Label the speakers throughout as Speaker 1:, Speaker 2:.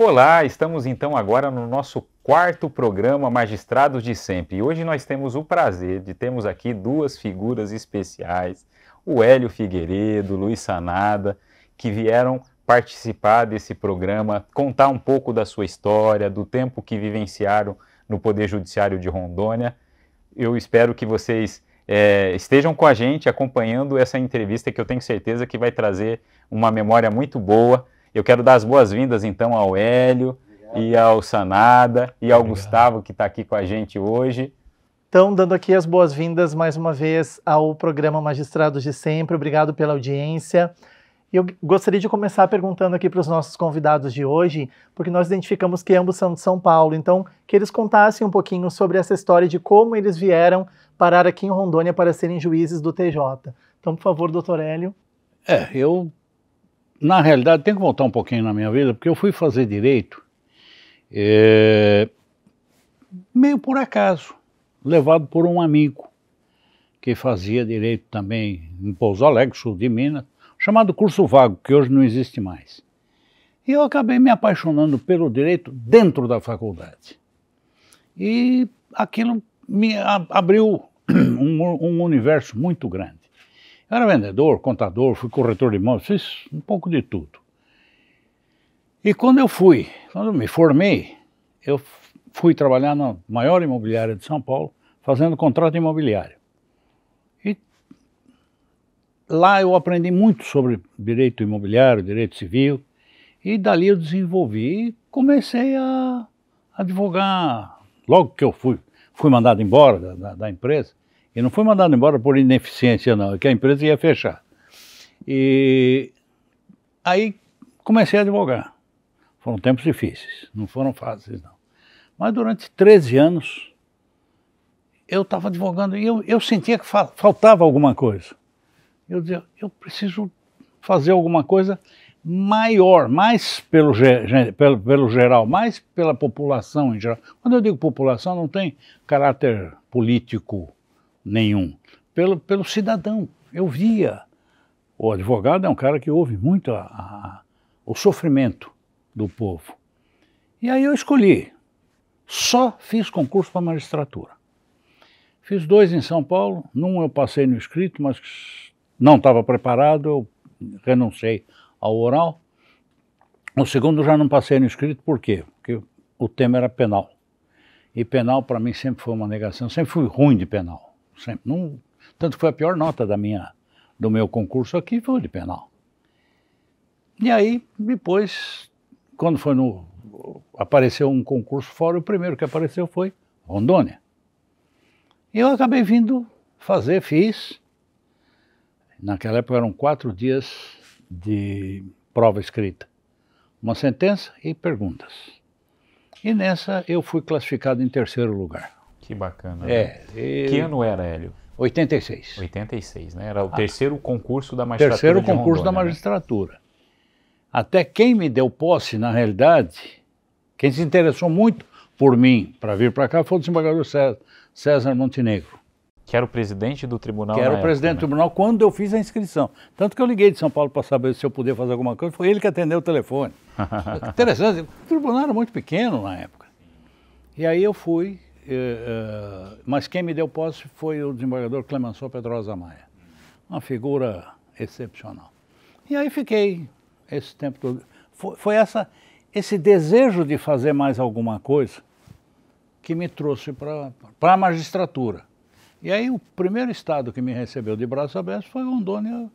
Speaker 1: Olá, estamos então agora no nosso quarto programa Magistrados de Sempre. E hoje nós temos o prazer de termos aqui duas figuras especiais, o Hélio Figueiredo, o Luiz Sanada, que vieram participar desse programa, contar um pouco da sua história, do tempo que vivenciaram no Poder Judiciário de Rondônia. Eu espero que vocês estejam com a gente acompanhando essa entrevista, que eu tenho certeza que vai trazer uma memória muito boa. Eu quero dar as boas-vindas então ao Hélio e ao Sanada e ao Gustavo, que está aqui com a gente hoje.
Speaker 2: Então, dando aqui as boas-vindas mais uma vez ao programa Magistrados de Sempre. Obrigado pela audiência. Eu gostaria de começar perguntando aqui para os nossos convidados de hoje, porque nós identificamos que ambos são de São Paulo, então que eles contassem um pouquinho sobre essa história de como eles vieram parar aqui em Rondônia para serem juízes do TJ. Então, por favor, doutor Hélio.
Speaker 3: Na realidade, tenho que voltar um pouquinho na minha vida, porque eu fui fazer direito meio por acaso, levado por um amigo que fazia direito também em Pouso Alegre, sul de Minas, chamado curso vago, que hoje não existe mais. E eu acabei me apaixonando pelo direito dentro da faculdade. E aquilo me abriu um universo muito grande. Eu era vendedor, contador, fui corretor de imóveis, fiz um pouco de tudo. E quando eu me formei, eu fui trabalhar na maior imobiliária de São Paulo, fazendo contrato imobiliário. E lá eu aprendi muito sobre direito imobiliário, direito civil, e dali eu desenvolvi e comecei a advogar. Logo que eu fui mandado embora da empresa, e não fui mandado embora por ineficiência não, é que a empresa ia fechar. E aí comecei a advogar. Foram tempos difíceis, não foram fáceis não. Mas durante 13 anos eu estava advogando e eu sentia que faltava alguma coisa. Eu dizia, eu preciso fazer alguma coisa maior, mais pelo geral, mais pela população em geral. Quando eu digo população, não tem caráter político nenhum, pelo cidadão. Eu via, o advogado é um cara que ouve muito o sofrimento do povo. E aí eu escolhi, só fiz concurso para magistratura. Fiz 2 em São Paulo, num eu passei no escrito, mas não estava preparado, eu renunciei ao oral. O segundo já não passei no escrito, por quê? Porque o tema era penal. E penal para mim sempre foi uma negação, sempre fui ruim de penal. Sempre, não, tanto que foi a pior nota do meu concurso aqui, foi de penal. E aí, depois, quando apareceu um concurso fora, o primeiro que apareceu foi Rondônia. E eu acabei vindo fazer, fiz. Naquela época eram 4 dias de prova escrita. Uma sentença e perguntas. E nessa eu fui classificado em 3º lugar.
Speaker 1: Que bacana. Que ano era, Hélio?
Speaker 3: 86.
Speaker 1: 86, né? Era o 3º concurso da magistratura.
Speaker 3: 3º concurso da magistratura. Né? Até quem me deu posse, na realidade, quem se interessou muito por mim para vir para cá foi o desembargador César Montenegro.
Speaker 1: Que era o presidente do tribunal.
Speaker 3: Que era o presidente do tribunal quando eu fiz a inscrição. Tanto que eu liguei de São Paulo para saber se eu podia fazer alguma coisa, foi ele que atendeu o telefone. Interessante, o tribunal era muito pequeno na época. E aí eu fui, mas quem me deu posse foi o desembargador Clemenceau Pedrosa Maia. Uma figura excepcional. E aí fiquei esse tempo todo. Foi esse desejo de fazer mais alguma coisa que me trouxe para a magistratura. E aí o primeiro estado que me recebeu de braços abertos foi Rondônia.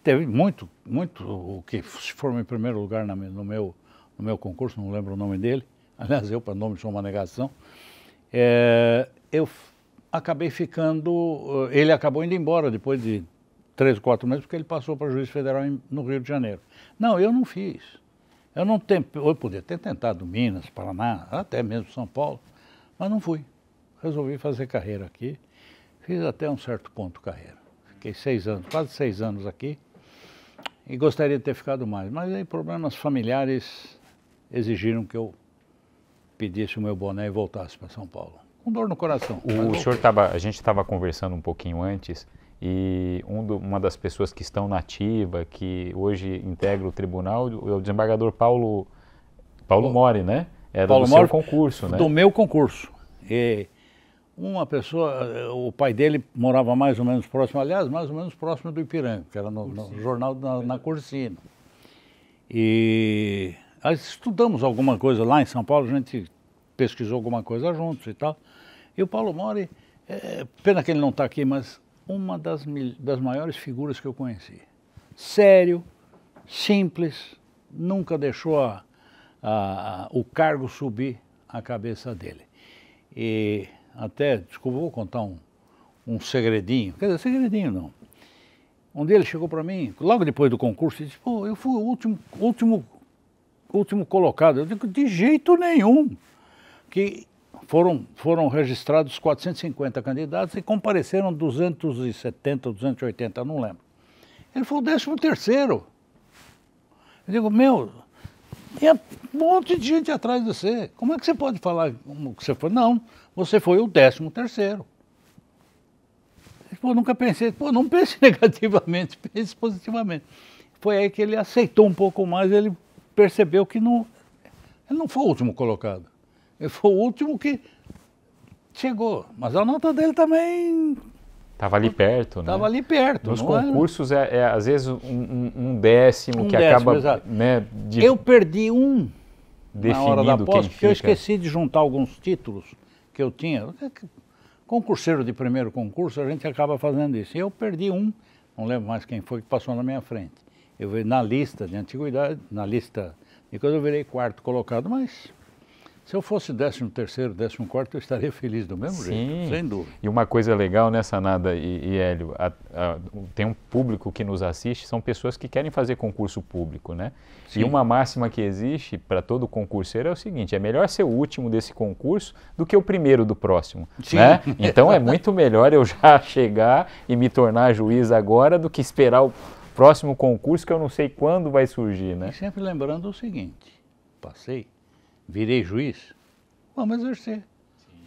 Speaker 3: Teve muito o que se formou em primeiro lugar no meu concurso, não lembro o nome dele. Aliás, para nome sou uma negação. Eu acabei ficando, ele acabou indo embora depois de 3 ou 4 meses, porque ele passou para juiz federal no Rio de Janeiro. Não, eu não fiz. Eu podia ter tentado Minas, Paraná, até mesmo São Paulo, mas não fui. Resolvi fazer carreira aqui, fiz até um certo ponto carreira. Fiquei 6 anos, quase 6 anos aqui, e gostaria de ter ficado mais, mas aí problemas familiares exigiram que eu pedisse o meu boné e voltasse para São Paulo. Com dor no coração.
Speaker 1: A gente estava conversando um pouquinho antes, e uma das pessoas que estão na ativa, que hoje integra o tribunal, é o desembargador Paulo Paulo Mori, né? Era
Speaker 3: Paulo
Speaker 1: do
Speaker 3: Mori,
Speaker 1: seu concurso, né?
Speaker 3: Do meu concurso. E uma pessoa, o pai dele morava mais ou menos próximo, aliás, mais ou menos próximo do Ipiranga, que era no jornal na Cursino. E nós estudamos alguma coisa lá em São Paulo, a gente pesquisou alguma coisa juntos e tal. E o Paulo Mori, pena que ele não está aqui, mas uma das maiores figuras que eu conheci. Sério, simples, nunca deixou o cargo subir a cabeça dele. E até, desculpa, vou contar um segredinho, quer dizer, segredinho não. Um dia ele chegou para mim, logo depois do concurso, e disse, pô, eu fui o último colocado. Eu digo, de jeito nenhum. Que foram registrados 450 candidatos e compareceram 270, 280, não lembro. Ele foi o 13º. Eu digo, meu, tinha um monte de gente atrás de você. Como é que você pode falar como que você foi? Não, você foi o 13º. Pô, nunca pensei, pô, não pense negativamente, pense positivamente. Foi aí que ele aceitou um pouco mais, ele percebeu que ele não foi o último colocado. Ele foi o último que chegou, mas a nota dele também...
Speaker 1: Estava ali perto, né?
Speaker 3: Estava ali perto.
Speaker 1: Nos concursos às vezes um décimo que
Speaker 3: décimo,
Speaker 1: acaba... Né,
Speaker 3: eu perdi na hora da posse, porque
Speaker 1: fica.
Speaker 3: eu esqueci de juntar alguns títulos que eu tinha. Concurseiro de primeiro concurso, a gente acaba fazendo isso. E eu perdi não lembro mais quem foi que passou na minha frente. Eu vi na lista de antiguidade, na lista de quando eu virei 4º colocado, mas se eu fosse 13º, 14º, eu estaria feliz do mesmo jeito, sem dúvida.
Speaker 1: E uma coisa legal, né, Sanada e Hélio, tem um público que nos assiste, são pessoas que querem fazer concurso público, né? Sim. E uma máxima que existe para todo concurseiro é o seguinte, é melhor ser o último desse concurso do que o primeiro do próximo, né? Então é muito melhor eu já chegar e me tornar juiz agora do que esperar o próximo concurso que eu não sei quando vai surgir, né?
Speaker 3: E sempre lembrando o seguinte, virei juiz, vamos exercer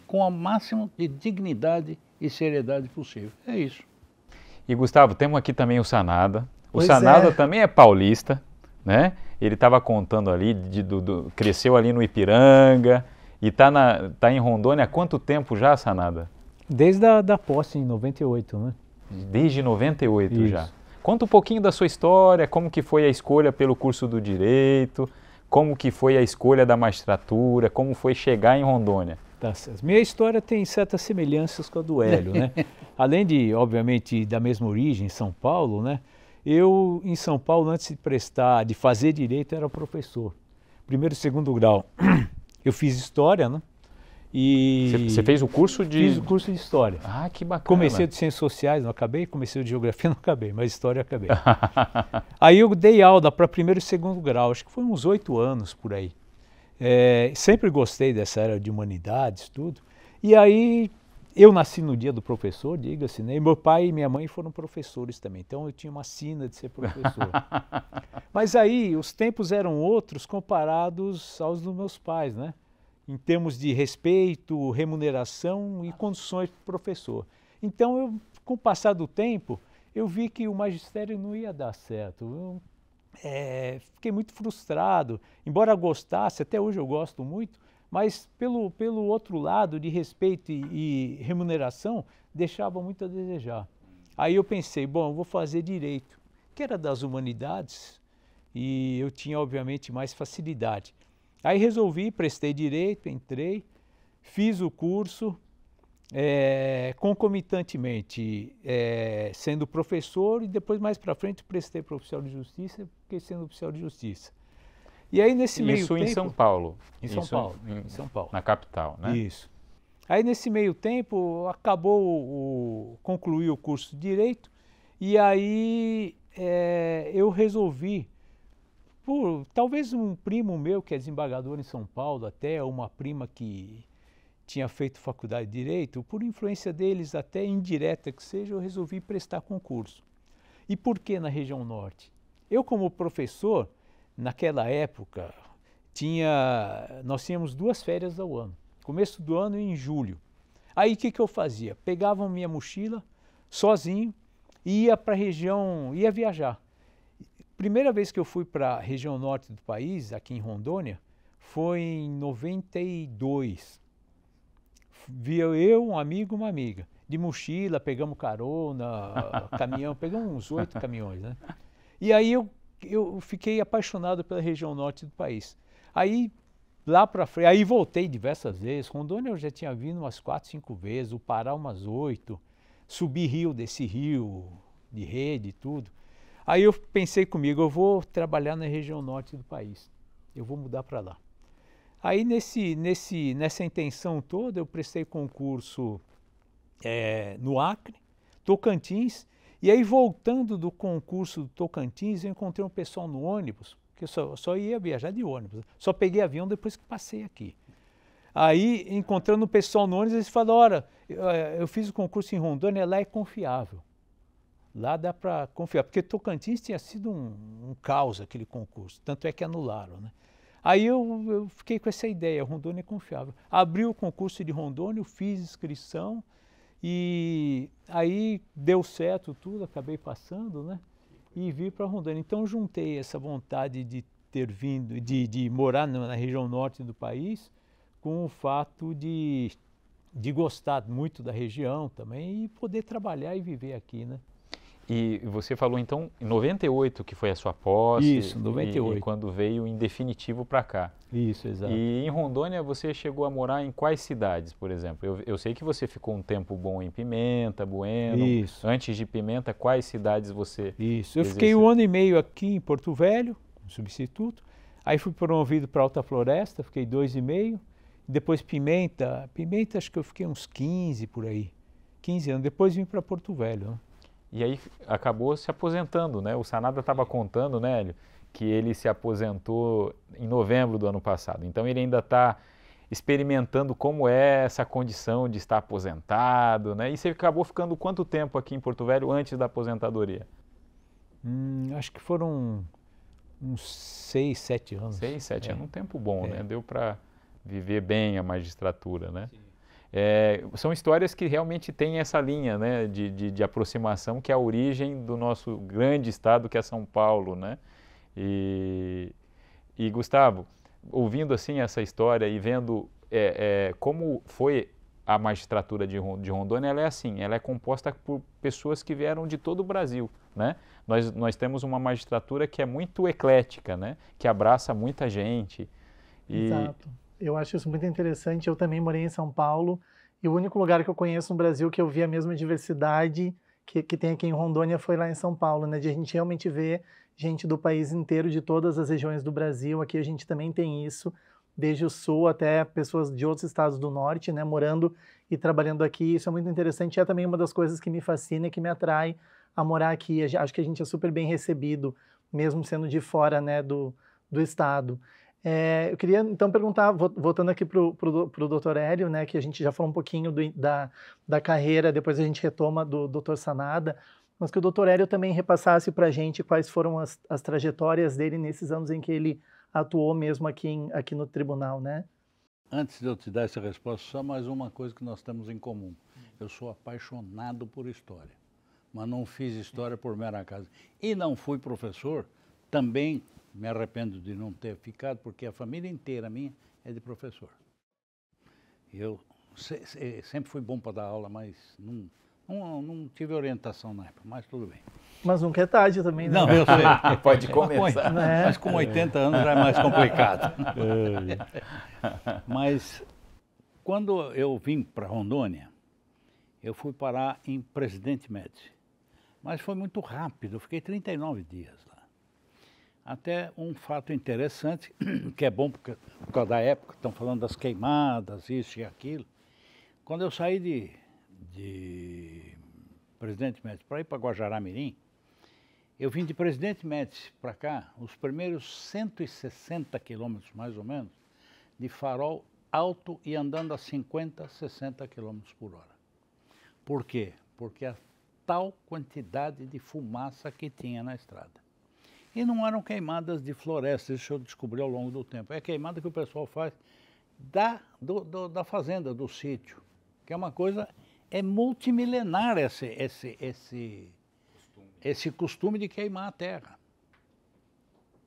Speaker 3: com a máxima de dignidade e seriedade possível. É isso.
Speaker 1: E Gustavo, temos aqui também o Sanada. O Sanada também é paulista, né? Ele estava contando ali, cresceu ali no Ipiranga e está em Rondônia há quanto tempo já, Sanada?
Speaker 4: Desde a posse em 98, né?
Speaker 1: Desde 98
Speaker 4: isso.
Speaker 1: Já. Conta um pouquinho da sua história, como que foi a escolha pelo curso do Direito, como que foi a escolha da magistratura, como foi chegar em Rondônia?
Speaker 4: Tá certo. Minha história tem certas semelhanças com a do Hélio, né? Além de, obviamente, da mesma origem, São Paulo, né? Eu, em São Paulo, antes de fazer direito, era professor. Primeiro e segundo grau. Eu fiz história, né? E
Speaker 1: você fez o curso de...
Speaker 4: Fiz o curso de história.
Speaker 1: Ah, que bacana.
Speaker 4: Comecei de ciências sociais, não acabei. Comecei de geografia, não acabei. Mas história, acabei. Aí eu dei aula para primeiro e segundo grau. Acho que foi uns 8 anos por aí. Sempre gostei dessa área de humanidades, tudo. E aí, eu nasci no dia do professor, diga-se, né? E meu pai e minha mãe foram professores também. Então eu tinha uma sina de ser professor. Mas aí, os tempos eram outros comparados aos dos meus pais, né? Em termos de respeito, remuneração e condições para o professor. Então, com o passar do tempo, eu vi que o magistério não ia dar certo. Fiquei muito frustrado, embora gostasse, até hoje eu gosto muito, mas pelo outro lado, de respeito e remuneração, deixava muito a desejar. Aí eu pensei, bom, eu vou fazer direito, que era das humanidades, e eu tinha, obviamente, mais facilidade. Aí resolvi, prestei direito, entrei, fiz o curso, concomitantemente sendo professor e depois mais para frente prestei para oficial de justiça, fiquei sendo oficial de justiça. E aí nesse meio tempo...
Speaker 1: Isso em São Paulo?
Speaker 4: Em São Paulo, em São Paulo.
Speaker 1: Na capital, né?
Speaker 4: Isso. Aí nesse meio tempo concluí o curso de Direito e aí eu resolvi, talvez um primo meu que é desembargador em São Paulo até, uma prima que tinha feito faculdade de Direito, por influência deles, até indireta que seja, eu resolvi prestar concurso. E por que na região norte? Eu, como professor, naquela época, nós tínhamos 2 férias ao ano, começo do ano e em julho. Aí o que eu fazia? Pegava minha mochila, sozinho, e ia para a região, ia viajar. Primeira vez que eu fui para a região norte do país, aqui em Rondônia, foi em 92. Via eu, um amigo e uma amiga. De mochila, pegamos carona, caminhão, pegamos uns 8 caminhões, né? E aí eu fiquei apaixonado pela região norte do país. Aí, lá para frente, aí voltei diversas vezes. Rondônia eu já tinha vindo umas 4, 5 vezes, o Pará umas 8, subi rio, desci rio, de rede e tudo. Aí eu pensei comigo, eu vou trabalhar na região norte do país, eu vou mudar para lá. Aí nessa intenção toda eu prestei concurso no Acre, Tocantins, e aí voltando do concurso do Tocantins eu encontrei um pessoal no ônibus, que eu só ia viajar de ônibus, só peguei avião depois que passei aqui. Aí encontrando o pessoal no ônibus, eles falaram, olha, eu fiz o concurso em Rondônia, lá é confiável. Lá dá para confiar, porque Tocantins tinha sido um caos aquele concurso, tanto é que anularam, né? Aí eu fiquei com essa ideia, Rondônia é confiável. Abri o concurso de Rondônia, eu fiz inscrição e aí deu certo tudo, acabei passando, né? E vim para Rondônia. Então juntei essa vontade de ter vindo, de morar na região norte do país, com o fato de gostar muito da região também e poder trabalhar e viver aqui, né?
Speaker 1: E você falou então em 98 que foi a sua posse.
Speaker 4: Isso, 98.
Speaker 1: E quando veio em definitivo para cá.
Speaker 4: Isso, exato.
Speaker 1: E em Rondônia você chegou a morar em quais cidades, por exemplo? Eu sei que você ficou um tempo bom em Pimenta, Bueno.
Speaker 4: Isso.
Speaker 1: Antes de Pimenta, quais cidades você
Speaker 4: Isso, eu
Speaker 1: exerceu?
Speaker 4: fiquei 1 ano e meio aqui em Porto Velho, substituto. Aí fui promovido para Alta Floresta, fiquei 2 e meio. Depois Pimenta acho que eu fiquei uns 15 por aí. 15 anos, depois vim para Porto Velho, né?
Speaker 1: E aí acabou se aposentando, né? O Sanada estava contando, né, Hélio, que ele se aposentou em novembro do ano passado. Então ele ainda está experimentando como é essa condição de estar aposentado, né? E você acabou ficando quanto tempo aqui em Porto Velho antes da aposentadoria?
Speaker 4: Acho que foram uns 6, 7 anos.
Speaker 1: 6, 7 anos, um tempo bom, né?
Speaker 4: É.
Speaker 1: Deu para viver bem a magistratura, né? Sim. São histórias que realmente têm essa linha, né, de aproximação, que é a origem do nosso grande estado, que é São Paulo, né? E Gustavo, ouvindo assim essa história e vendo como foi a magistratura de Rondônia, ela é assim, ela é composta por pessoas que vieram de todo o Brasil, né? Nós temos uma magistratura que é muito eclética, né? Que abraça muita gente.
Speaker 2: Exato. Eu acho isso muito interessante. Eu também morei em São Paulo e o único lugar que eu conheço no Brasil que eu vi a mesma diversidade que tem aqui em Rondônia foi lá em São Paulo, né? De a gente realmente ver gente do país inteiro, de todas as regiões do Brasil. Aqui a gente também tem isso, desde o sul até pessoas de outros estados do norte, né? Morando e trabalhando aqui. Isso é muito interessante. É também uma das coisas que me fascina e que me atrai a morar aqui. Acho que a gente é super bem recebido, mesmo sendo de fora, né, do estado. Eu queria então perguntar, voltando aqui para o Dr. Hélio, né, que a gente já falou um pouquinho da carreira, depois a gente retoma do Dr. Sanada, mas que o Dr. Hélio também repassasse para a gente quais foram as trajetórias dele nesses anos em que ele atuou mesmo aqui no tribunal, né?
Speaker 3: Antes de eu te dar essa resposta, só mais uma coisa que nós temos em comum. Eu sou apaixonado por história, mas não fiz história por mero acaso. E não fui professor, também me arrependo de não ter ficado, porque a família inteira minha é de professor. Eu sempre fui bom para dar aula, mas não tive orientação na época, mas tudo bem.
Speaker 2: Mas nunca é tarde também, né?
Speaker 3: Não, eu sei.
Speaker 1: Pode começar.
Speaker 3: Mas com 80 anos já é mais complicado. Mas quando eu vim para Rondônia, eu fui parar em Presidente Médici. Mas foi muito rápido, eu fiquei 39 dias lá. Até um fato interessante, que é bom por causa da época, estão falando das queimadas, isso e aquilo. Quando eu saí de Presidente Médici para ir para Guajará-Mirim, eu vim de Presidente Médici para cá, os primeiros 160 quilômetros mais ou menos, de farol alto e andando a 50, 60 quilômetros por hora. Por quê? Porque a tal quantidade de fumaça que tinha na estrada. E não eram queimadas de floresta, isso eu descobri ao longo do tempo. É queimada que o pessoal faz da fazenda, do sítio, que é uma coisa, é multimilenar esse costume de queimar a terra.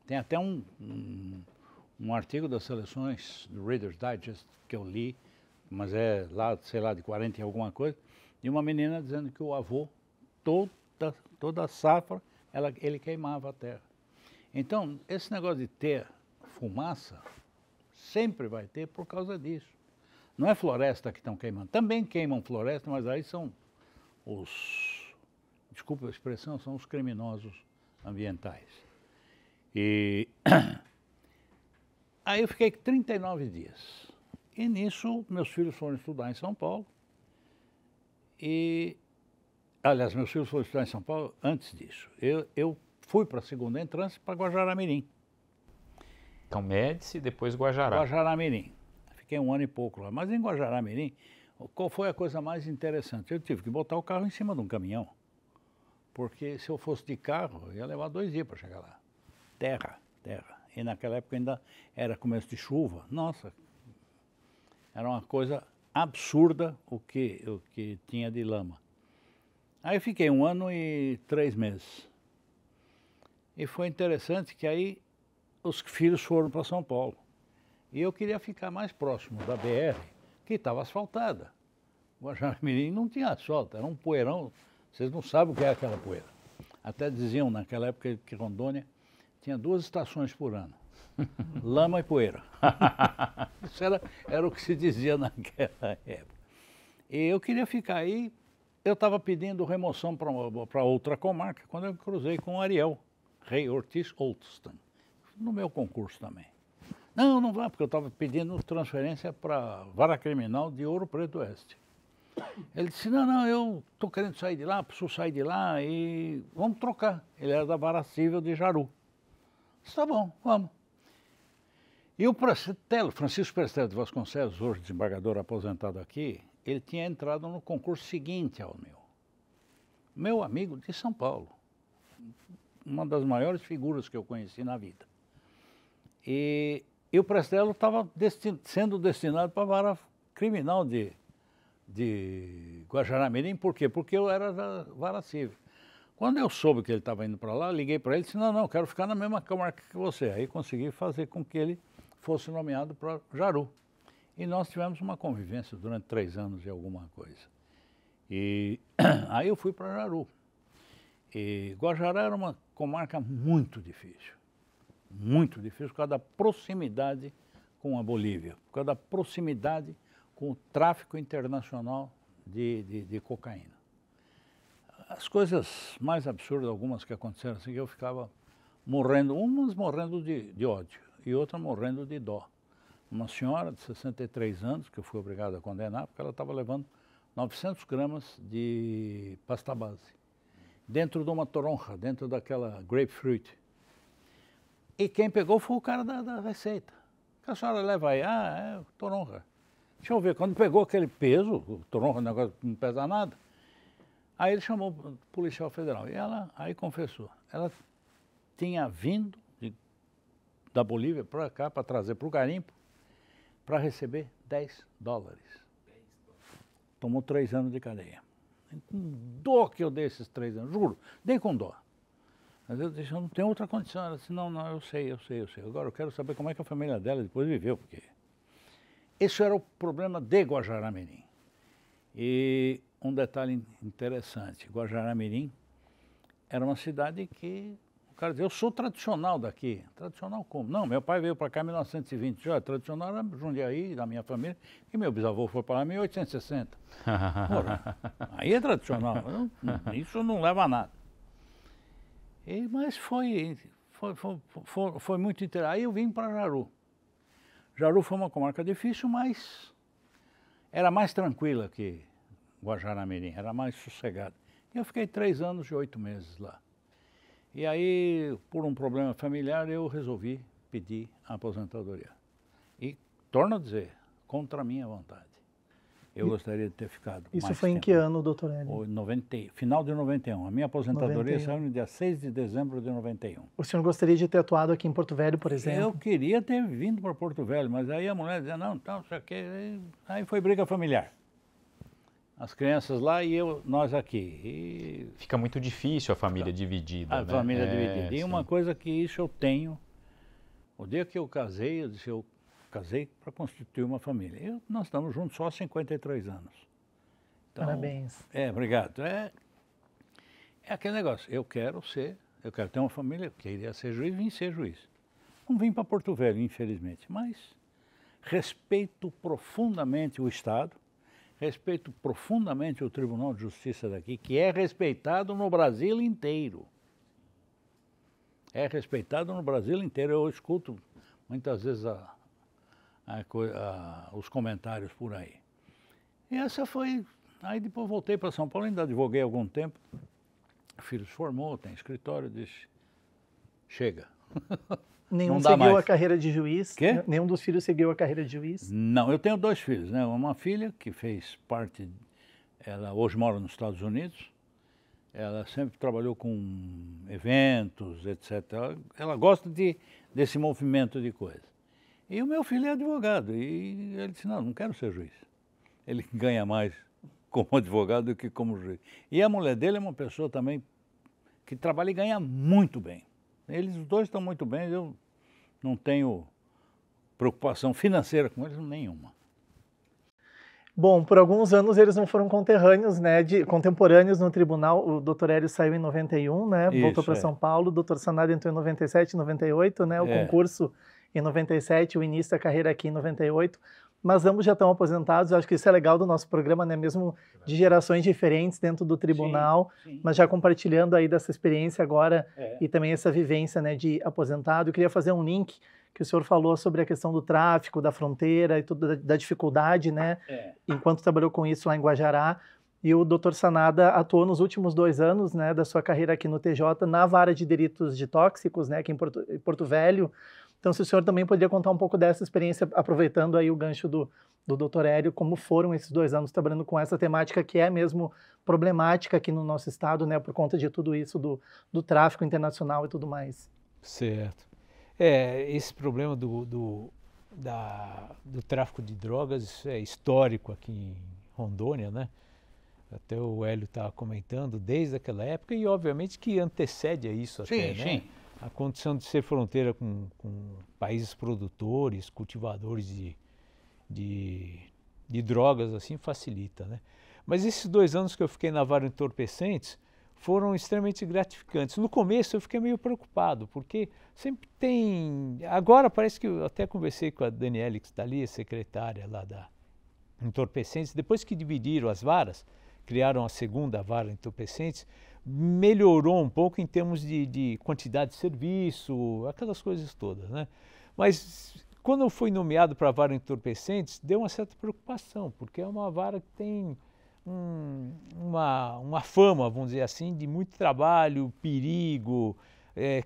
Speaker 3: Tem até um um artigo das seleções do Reader's Digest que eu li, mas é lá, sei lá, de 40 e alguma coisa, de uma menina dizendo que o avô, toda a safra, ele queimava a terra. Então, esse negócio de ter fumaça, sempre vai ter por causa disso. Não é floresta que estão queimando. Também queimam floresta, mas aí são desculpa a expressão, são os criminosos ambientais. E aí eu fiquei 39 dias. E nisso, meus filhos foram estudar em São Paulo. Aliás, meus filhos foram estudar em São Paulo antes disso. Eu fui para a segunda entrância para Guajará-Mirim.
Speaker 1: Então, Médici, depois Guajará.
Speaker 3: Guajará-Mirim. Fiquei 1 ano e pouco lá. Mas em Guajará-Mirim, qual foi a coisa mais interessante? Eu tive que botar o carro em cima de um caminhão. Porque se eu fosse de carro, eu ia levar 2 dias para chegar lá. Terra. E naquela época ainda era começo de chuva. Nossa, era uma coisa absurda o que tinha de lama. Aí eu fiquei 1 ano e 3 meses. E foi interessante que aí os filhos foram para São Paulo. E eu queria ficar mais próximo da BR, que estava asfaltada. Guajará-Mirim não tinha asfalto, era um poeirão. Vocês não sabem o que é aquela poeira. Até diziam naquela época que Rondônia tinha 2 estações por ano. Lama e poeira. Isso era o que se dizia naquela época. E eu queria ficar aí. Eu estava pedindo remoção para outra comarca quando eu cruzei com o Ariel, Rei Ortiz Olston, no meu concurso também. Não vai, porque eu estava pedindo transferência para Vara Criminal de Ouro Preto Oeste. Ele disse, não, eu estou querendo sair de lá, preciso sair de lá e vamos trocar. Ele era da Vara Civil de Jaru. Disse, tá bom, vamos. E o Francisco Prestelo de Vasconcelos, hoje desembargador aposentado aqui, ele tinha entrado no concurso seguinte ao meu. Meu amigo de São Paulo. Uma das maiores figuras que eu conheci na vida. E o Prestelo estava sendo destinado para a Vara Criminal de Guajará-Mirim. Por quê? Porque eu era da Vara Civil. Quando eu soube que ele estava indo para lá, liguei para ele e disse, não, quero ficar na mesma comarca que você. Aí consegui fazer com que ele fosse nomeado para Jaru. E nós tivemos uma convivência durante 3 anos e alguma coisa. E aí eu fui para Jaru. E Guajará era uma comarca muito difícil por causa da proximidade com a Bolívia, por causa da proximidade com o tráfico internacional de cocaína. As coisas mais absurdas, algumas que aconteceram assim, que eu ficava morrendo, umas morrendo de ódio e outra morrendo de dó. Uma senhora de 63 anos, que eu fui obrigado a condenar, porque ela estava levando 900 gramas de pasta base, dentro de uma toronja, dentro daquela grapefruit. E quem pegou foi o cara da receita. Que a senhora leva aí, é toronja. Deixa eu ver, quando pegou aquele peso, o toronja, o negócio não pesa nada, aí ele chamou o policial federal e ela aí confessou. Ela tinha vindo da Bolívia para cá, para trazer para o garimpo, para receber $10. Tomou 3 anos de cadeia. Com dó que eu dei esses 3 anos, juro, dei com dó. Mas eu disse, eu não tenho outra condição. Ela disse, não, eu sei. Agora eu quero saber como é que a família dela depois viveu, porque esse era o problema de Guajará-Mirim. E um detalhe interessante, Guajará-Mirim era uma cidade que, o cara dizia, eu sou tradicional daqui. Tradicional como? Não, meu pai veio para cá em 1920, já tradicional era Jundiaí, da minha família, e meu bisavô foi para lá em 1860. Ora, aí é tradicional, isso não leva a nada. Mas foi muito interessante. Aí eu vim para Jaru. Jaru foi uma comarca difícil, mas era mais tranquila que Guajará-Mirim, era mais sossegada. E eu fiquei 3 anos e 8 meses lá. E aí, por um problema familiar, eu resolvi pedir a aposentadoria. E, torno a dizer, contra a minha vontade. Eu gostaria de ter ficado
Speaker 2: Isso
Speaker 3: mais
Speaker 2: foi
Speaker 3: tempo.
Speaker 2: em que ano, doutor Hélio?
Speaker 3: Final de 91. A minha aposentadoria saiu no dia 6 de dezembro de 91.
Speaker 2: O senhor gostaria de ter atuado aqui em Porto Velho, por exemplo?
Speaker 3: Eu queria ter vindo para Porto Velho, mas aí a mulher dizia, não, isso aqui... Aí foi briga familiar. As crianças lá e nós aqui. E
Speaker 1: fica muito difícil a família dividida,
Speaker 3: a família dividida. E
Speaker 1: sim.
Speaker 3: uma coisa que isso eu tenho O dia que eu casei, eu disse, eu casei para constituir uma família. Nós estamos juntos só há 53 anos. Então,
Speaker 2: Parabéns.
Speaker 3: Obrigado. É aquele negócio, eu quero ter uma família, eu queria ser juiz, vim ser juiz. Não vim para Porto Velho, infelizmente, mas respeito profundamente o Estado, respeito profundamente o Tribunal de Justiça daqui, que é respeitado no Brasil inteiro. É respeitado no Brasil inteiro. Eu escuto muitas vezes os comentários por aí. E essa foi... Aí depois voltei para São Paulo, ainda advoguei algum tempo. O filho se formou, tem escritório, disse, chega.
Speaker 2: Nenhum
Speaker 3: Não dá
Speaker 2: seguiu
Speaker 3: mais.
Speaker 2: a carreira de juiz?
Speaker 3: Quê?
Speaker 2: Nenhum dos filhos seguiu a carreira de juiz?
Speaker 3: Não, eu tenho 2 filhos, né? Uma filha que fez parte, ela hoje mora nos Estados Unidos, ela sempre trabalhou com eventos, etc. Ela gosta desse movimento de coisa. E o meu filho é advogado, e ele disse, não quero ser juiz. Ele ganha mais como advogado do que como juiz. E a mulher dele é uma pessoa também que trabalha e ganha muito bem. Eles os dois estão muito bem, eu não tenho preocupação financeira com eles nenhuma.
Speaker 2: Bom, por alguns anos eles não foram conterrâneos, né, contemporâneos no tribunal. O doutor Hélio saiu em 91, né, voltou para São Paulo. O doutor Sanada entrou em 97, 98, né, o concurso em 97, o início da carreira aqui em 98. Mas ambos já estão aposentados. Eu acho que isso é legal do nosso programa, né, mesmo de gerações diferentes dentro do tribunal, sim. Mas já compartilhando aí dessa experiência agora e também essa vivência, né, de aposentado. Eu queria fazer um link que o senhor falou sobre a questão do tráfico, da fronteira e tudo, da dificuldade, né? Enquanto trabalhou com isso lá em Guajará. E o doutor Sanada atuou nos últimos 2 anos, né, da sua carreira aqui no TJ, na vara de delitos de tóxicos, né, aqui em Porto Velho. Então, se o senhor também poderia contar um pouco dessa experiência, aproveitando aí o gancho do doutor Hélio, como foram esses 2 anos trabalhando com essa temática que é mesmo problemática aqui no nosso estado, né, por conta de tudo isso, do tráfico internacional e tudo mais.
Speaker 4: Certo. Esse problema do tráfico de drogas é histórico aqui em Rondônia, né? Até o Hélio estava comentando, desde aquela época, e obviamente que antecede a isso até, né? Sim. A condição de ser fronteira com países produtores, cultivadores de drogas, assim, facilita, né? Mas esses 2 anos que eu fiquei na vara entorpecentes foram extremamente gratificantes. No começo eu fiquei meio preocupado, porque sempre tem... Agora parece que eu até conversei com a Daniele, que está ali, a secretária lá da Entorpecentes, depois que dividiram as varas, criaram a segunda vara Entorpecentes, melhorou um pouco em termos de quantidade de serviço, aquelas coisas todas, né? Mas quando eu fui nomeado para a vara Entorpecentes, deu uma certa preocupação, porque é uma vara que tem uma fama, vamos dizer assim, de muito trabalho, perigo,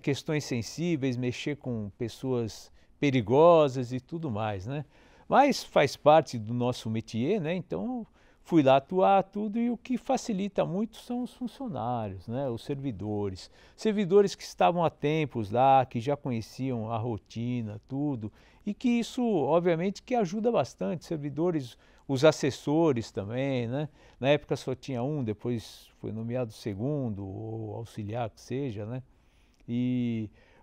Speaker 4: questões sensíveis, mexer com pessoas perigosas e tudo mais, né? Mas faz parte do nosso métier, né? Então fui lá atuar tudo, e o que facilita muito são os funcionários, né? Os servidores que estavam há tempos lá, que já conheciam a rotina, tudo, e que isso obviamente que ajuda bastante, servidores, os assessores também, né? Na época só tinha um, depois foi nomeado segundo, ou auxiliar que seja, né?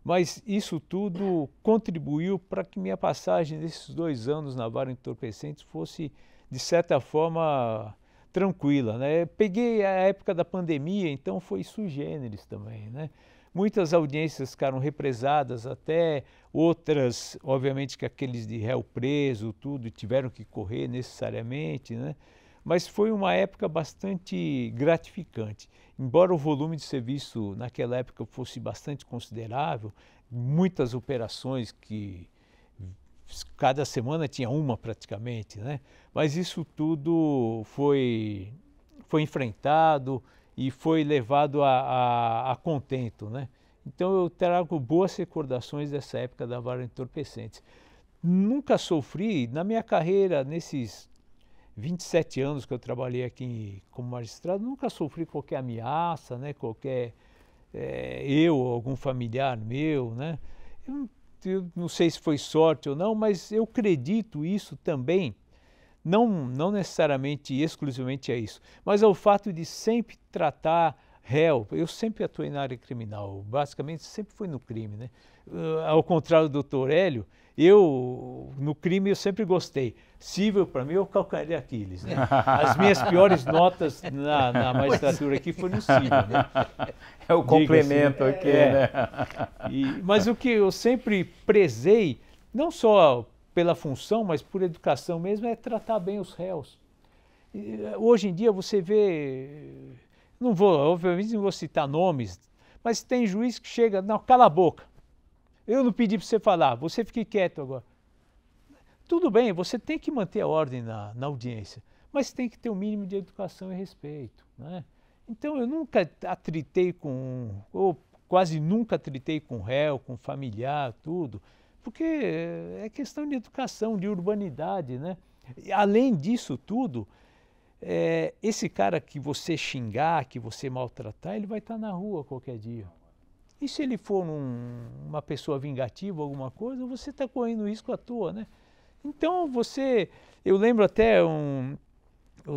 Speaker 4: Mas isso tudo contribuiu para que minha passagem desses 2 anos na vara Entorpecentes fosse, de certa forma, tranquila, né? Peguei a época da pandemia, então foi sui generis também, né? Muitas audiências ficaram represadas, até outras, obviamente que aqueles de réu preso, tudo, tiveram que correr necessariamente, né? Mas foi uma época bastante gratificante. Embora o volume de serviço naquela época fosse bastante considerável, muitas operações que cada semana tinha uma praticamente, né? Mas isso tudo foi enfrentado e foi levado a contento, né? Então eu trago boas recordações dessa época da vara Entorpecentes. Nunca sofri, na minha carreira, nesses 27 anos que eu trabalhei aqui como magistrado, nunca sofri qualquer ameaça, né? Eu ou algum familiar meu, né? Eu não sei se foi sorte ou não, mas eu acredito isso também, não necessariamente exclusivamente a isso, mas ao fato de sempre tratar réu, eu sempre atuei na área criminal, basicamente sempre fui no crime, né? Ao contrário do Dr. Hélio, no crime eu sempre gostei. Cível, para mim, é o calcanhar de Aquiles, né? As minhas piores notas na magistratura aqui foram no cível, né?
Speaker 1: É o complemento aqui, né?
Speaker 4: Mas o que eu sempre prezei, não só pela função, mas por educação mesmo, é tratar bem os réus. Hoje em dia você vê, obviamente não vou citar nomes, mas tem juiz que chega, não, cala a boca. Eu não pedi para você falar, você fique quieto agora. Tudo bem, você tem que manter a ordem na audiência, mas tem que ter um mínimo de educação e respeito, né? Então eu nunca atritei ou quase nunca atritei com réu, com familiar, tudo, porque é questão de educação, de urbanidade, né? E, além disso tudo, esse cara que você xingar, que você maltratar, ele vai estar na rua qualquer dia. E se ele for uma pessoa vingativa, alguma coisa, você está correndo risco à toa, né? Então eu lembro até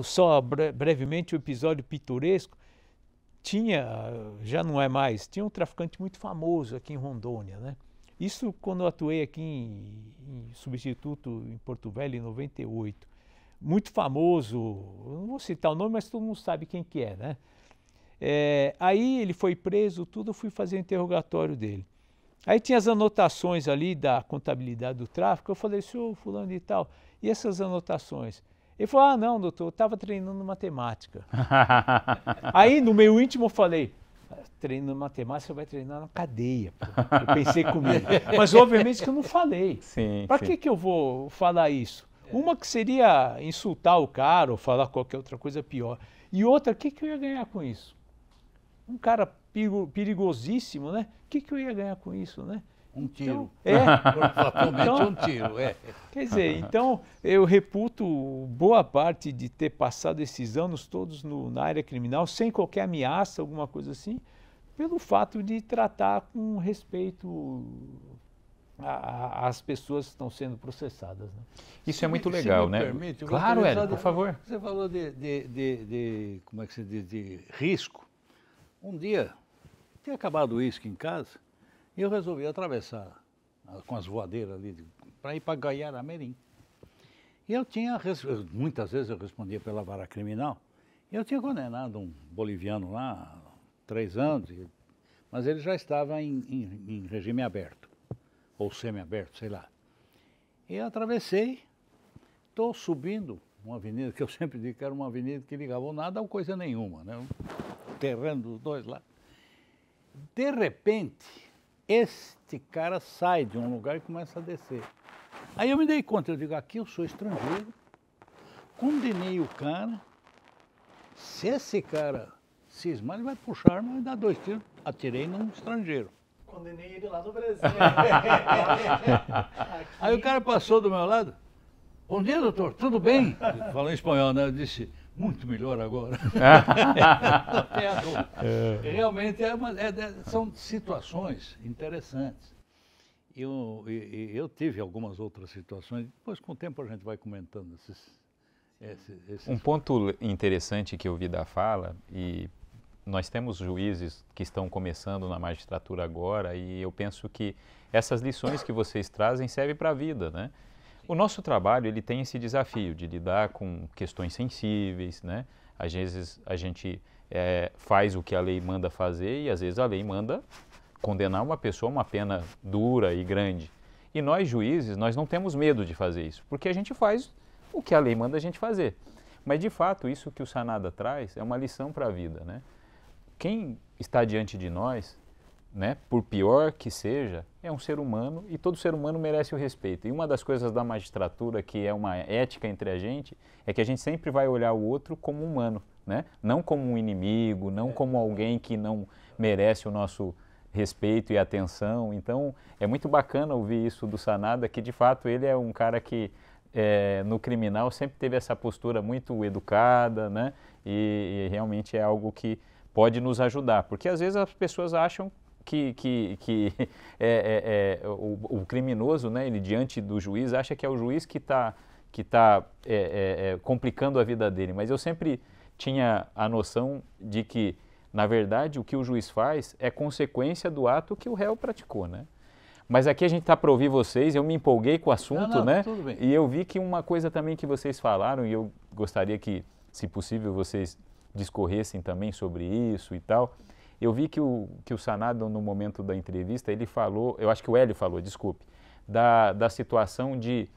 Speaker 4: só brevemente o episódio pitoresco, já não é mais, tinha um traficante muito famoso aqui em Rondônia, né? Isso quando eu atuei aqui em substituto em Porto Velho em 98. Muito famoso, eu não vou citar o nome, mas todo mundo sabe quem que é, né? Aí ele foi preso, tudo, eu fui fazer o interrogatório dele. Aí tinha as anotações ali da contabilidade do tráfico, eu falei, senhor fulano e tal, e essas anotações? Ele falou, não, doutor, eu estava treinando matemática. Aí no meu íntimo eu falei, treinando matemática você vai treinar na cadeia. Pô. Eu pensei comigo, mas obviamente que eu não falei. Para que eu vou falar isso? Uma que seria insultar o cara ou falar qualquer outra coisa pior. E outra, o que eu ia ganhar com isso? Um cara perigosíssimo, né? O que eu ia ganhar com isso, né?
Speaker 3: Um tiro.
Speaker 4: Então,
Speaker 3: um tiro,
Speaker 4: Quer dizer, então eu reputo boa parte de ter passado esses anos todos na área criminal, sem qualquer ameaça, alguma coisa assim, pelo fato de tratar com respeito as pessoas que estão sendo processadas. Né?
Speaker 1: Isso é muito legal, né?
Speaker 3: Permite,
Speaker 1: claro, Hélio, por favor.
Speaker 3: Você falou como é que se diz, de risco. Um dia, tinha acabado o uísque em casa e eu resolvi atravessar com as voadeiras ali para ir para Gaiara-Mirim. E muitas vezes eu respondia pela vara criminal, e eu tinha condenado um boliviano lá, 3 anos, mas ele já estava em regime aberto. Ou semi-aberto, sei lá. E eu atravessei, estou subindo uma avenida, que eu sempre digo que era uma avenida que ligava o nada ou coisa nenhuma, né? O terreno dos dois lá. De repente, este cara sai de um lugar e começa a descer. Aí eu me dei conta, eu digo, aqui eu sou estrangeiro, condenei o cara, se esse cara cismar, ele vai puxar a arma e dar 2 tiros, atirei num estrangeiro.
Speaker 2: Condenei ele lá no Brasil.
Speaker 3: Aí o cara passou do meu lado. Bom dia, doutor, tudo bem? Falou em espanhol, né? Eu disse, muito melhor agora. Realmente são situações interessantes. Eu tive algumas outras situações, depois com o tempo a gente vai comentando esses...
Speaker 1: Um ponto interessante que eu vi da fala, e nós temos juízes que estão começando na magistratura agora, e eu penso que essas lições que vocês trazem servem para a vida, né? O nosso trabalho, ele tem esse desafio de lidar com questões sensíveis, né? Às vezes a gente faz o que a lei manda fazer e às vezes a lei manda condenar uma pessoa a uma pena dura e grande. E nós, juízes, nós não temos medo de fazer isso, porque a gente faz o que a lei manda a gente fazer. Mas, de fato, isso que o Sanada traz é uma lição para a vida, né? Quem está diante de nós, né, por pior que seja, é um ser humano e todo ser humano merece o respeito. E uma das coisas da magistratura, que é uma ética entre a gente, é que a gente sempre vai olhar o outro como humano, né? Não como um inimigo, não como alguém que não merece o nosso respeito e atenção. Então, é muito bacana ouvir isso do Sanada, que de fato ele é um cara que no criminal sempre teve essa postura muito educada, né? E realmente é algo que pode nos ajudar, porque às vezes as pessoas acham que o criminoso, né, ele diante do juiz, acha que é o juiz que tá complicando a vida dele, mas eu sempre tinha a noção de que Na verdade, o que o juiz faz é consequência do ato que o réu praticou, né? Mas aqui a gente está para ouvir vocês, eu me empolguei com o assunto, né?
Speaker 3: Tudo bem.
Speaker 1: E eu vi que uma coisa também que vocês falaram, e eu gostaria que, se possível, vocês discorressem também sobre isso e tal. Eu vi que o Sanado, no momento da entrevista, ele falou, eu acho que o Hélio falou, desculpe, da situação de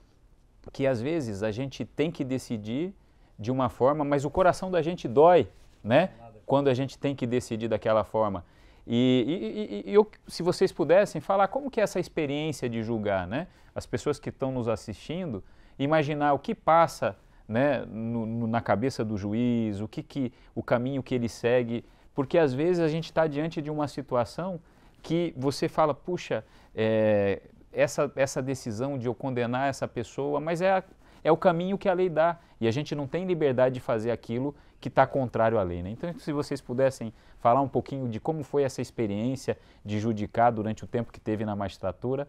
Speaker 1: que às vezes a gente tem que decidir de uma forma, mas o coração da gente dói, né? Quando a gente tem que decidir daquela forma. E eu, se vocês pudessem falar como que é essa experiência de julgar, né? As pessoas que estão nos assistindo, imaginar o que passa, né, na cabeça do juiz, o caminho que ele segue, porque às vezes a gente está diante de uma situação que você fala, puxa, essa decisão de eu condenar essa pessoa, mas é o caminho que a lei dá, e a gente não tem liberdade de fazer aquilo que está contrário à lei, né? Então, se vocês pudessem falar um pouquinho de como foi essa experiência de judicar durante o tempo que teve na magistratura,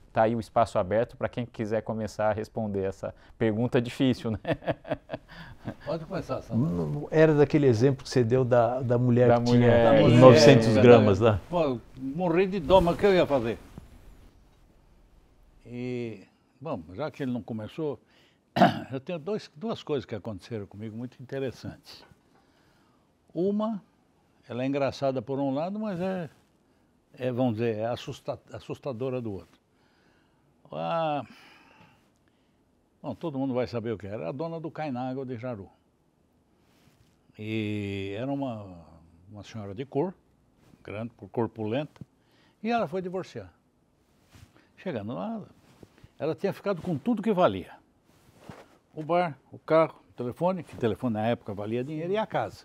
Speaker 1: está aí o espaço aberto para quem quiser começar a responder essa pergunta difícil, né?
Speaker 3: Pode começar, Sandro.
Speaker 4: Era daquele exemplo que você deu da mulher
Speaker 1: Da
Speaker 4: que
Speaker 1: mulher,
Speaker 4: tinha 900 gramas lá.
Speaker 3: Pô, morri de dó, mas o que eu ia fazer? E, bom, já que ele não começou, eu tenho duas coisas que aconteceram comigo muito interessantes. Uma, ela é engraçada por um lado, mas vamos dizer, é assustadora do outro. Bom, todo mundo vai saber o que era a dona do Cainágua de Jaru. E era uma senhora de cor, grande, corpulenta, e ela foi divorciar. Chegando lá, ela tinha ficado com tudo que valia. O bar, o carro, o telefone, que o telefone na época valia dinheiro, e a casa.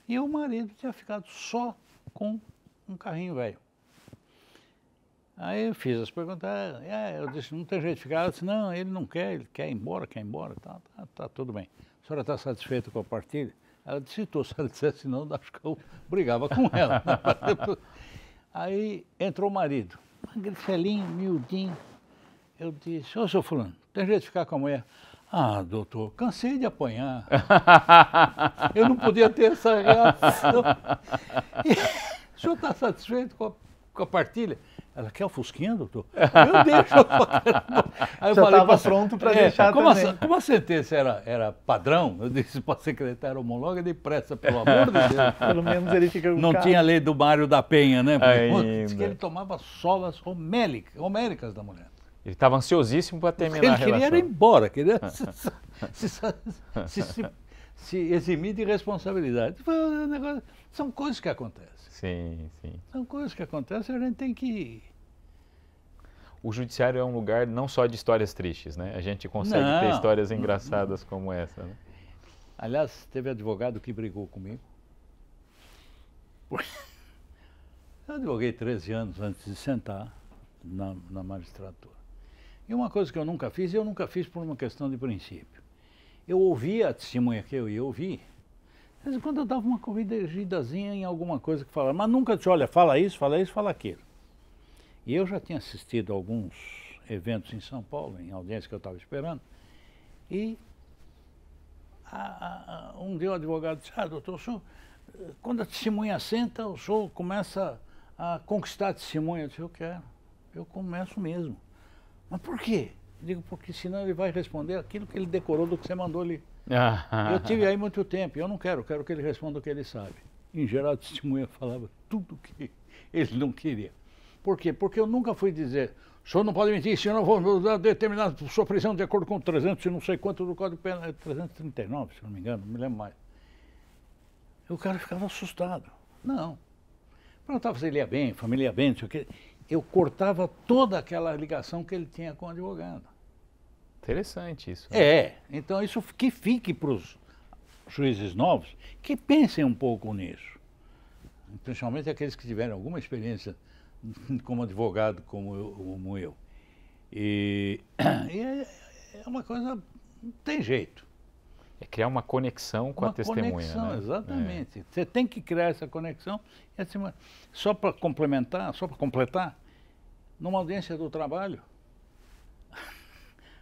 Speaker 3: E o marido tinha ficado só com um carrinho velho. Aí eu fiz as perguntas, eu disse, não tem jeito de ficar. Ela disse, não, ele não quer, ele quer ir embora, tá tudo bem. A senhora está satisfeita com a partilha? Ela disse, estou, se ela dissesse não, acho que eu brigava com ela. Aí entrou o marido, magricelinho, miudinho. Eu disse, ô, seu fulano, tem jeito de ficar com a mulher? Ah, doutor, cansei de apanhar. Eu não podia ter essa reação. O senhor está satisfeito com a partilha? Ela quer o fusquinha, doutor? Eu deixo. Aí eu
Speaker 2: já estava
Speaker 3: falei,
Speaker 2: pronto para deixar também.
Speaker 3: Como a sentença era padrão, eu disse para a secretária homologa, depressa, pelo amor de Deus.
Speaker 2: Pelo menos ele fica com o
Speaker 3: Não
Speaker 2: carro.
Speaker 3: tinha lei do Mário da Penha, né?
Speaker 1: Ainda.
Speaker 3: Disse que ele tomava sovas homéricas da mulher.
Speaker 1: Ele estava ansiosíssimo para terminar
Speaker 3: Ele
Speaker 1: a relação.
Speaker 3: queria ir embora, queria se eximir de responsabilidade. São coisas que acontecem.
Speaker 1: Sim, sim.
Speaker 3: São coisas que acontecem e a gente tem que...
Speaker 1: O judiciário é um lugar não só de histórias tristes, né? A gente consegue ter histórias engraçadas como essa, né?
Speaker 3: Aliás, teve advogado que brigou comigo. Eu advoguei 13 anos antes de sentar na magistratura. E uma coisa que eu nunca fiz por uma questão de princípio. Eu ouvia a testemunha que eu ia ouvir, de vez em quando eu dava uma corrigidazinha em alguma coisa que falava, mas nunca disse, olha, fala isso, fala aquilo. E eu já tinha assistido a alguns eventos em São Paulo, em audiência que eu estava esperando, e um dia o advogado disse, doutor, o senhor, quando a testemunha senta, o senhor começa a conquistar a testemunha. Eu disse, eu quero, eu começo mesmo. Mas por quê? Digo, porque senão ele vai responder aquilo que ele decorou do que você mandou ali. Eu tive aí muito tempo, eu não quero que ele responda o que ele sabe. Em geral, a testemunha falava tudo que ele não queria. Por quê? Porque eu nunca fui dizer, o senhor não pode mentir, senão eu vou determinar a sua prisão de acordo com 300 e não sei quanto do Código Penal, 339, se não me engano, não me lembro mais. O cara ficava assustado. Não. Perguntava se ele ia bem, família ia bem, não sei o quê. Eu cortava toda aquela ligação que ele tinha com o advogado.
Speaker 1: Interessante isso. Né?
Speaker 3: Então isso que fique para os juízes novos, que pensem um pouco nisso. Principalmente aqueles que tiveram alguma experiência como advogado, como eu. E é uma coisa, não tem jeito.
Speaker 1: É criar uma conexão com a testemunha.
Speaker 3: Conexão,
Speaker 1: né?
Speaker 3: Exatamente. Você tem que criar essa conexão. E assim, só para completar, numa audiência do trabalho,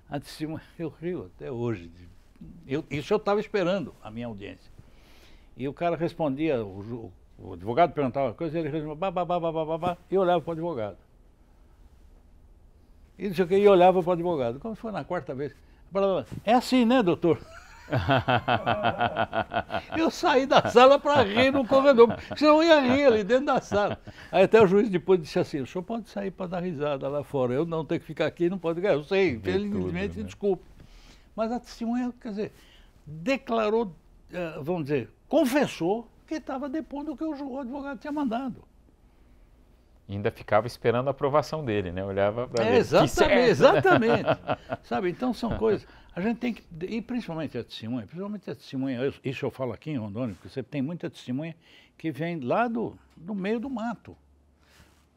Speaker 3: a testemunha, eu rio até hoje. Isso eu estava esperando, a minha audiência. E o cara respondia, o O advogado perguntava uma coisa, ele respondia, e eu olhava para o advogado. E não sei o que, e olhava para o advogado. Quando foi na quarta vez, é assim, né, doutor? Eu saí da sala para rir no corredor, porque senão eu ia rir ali dentro da sala. Aí até o juiz depois disse assim, o senhor pode sair para dar risada lá fora, eu não tenho que ficar aqui, não pode ganhar. Eu sei, infelizmente, né? Desculpe. Mas a testemunha, quer dizer, declarou, vamos dizer, confessou que estava depondo do que o advogado tinha mandado.
Speaker 1: E ainda ficava esperando a aprovação dele, né? Olhava para ver.
Speaker 3: Exatamente. Sabe, então são coisas. A gente tem que, e principalmente a testemunha, isso eu falo aqui em Rondônia, porque você tem muita testemunha que vem lá do meio do mato.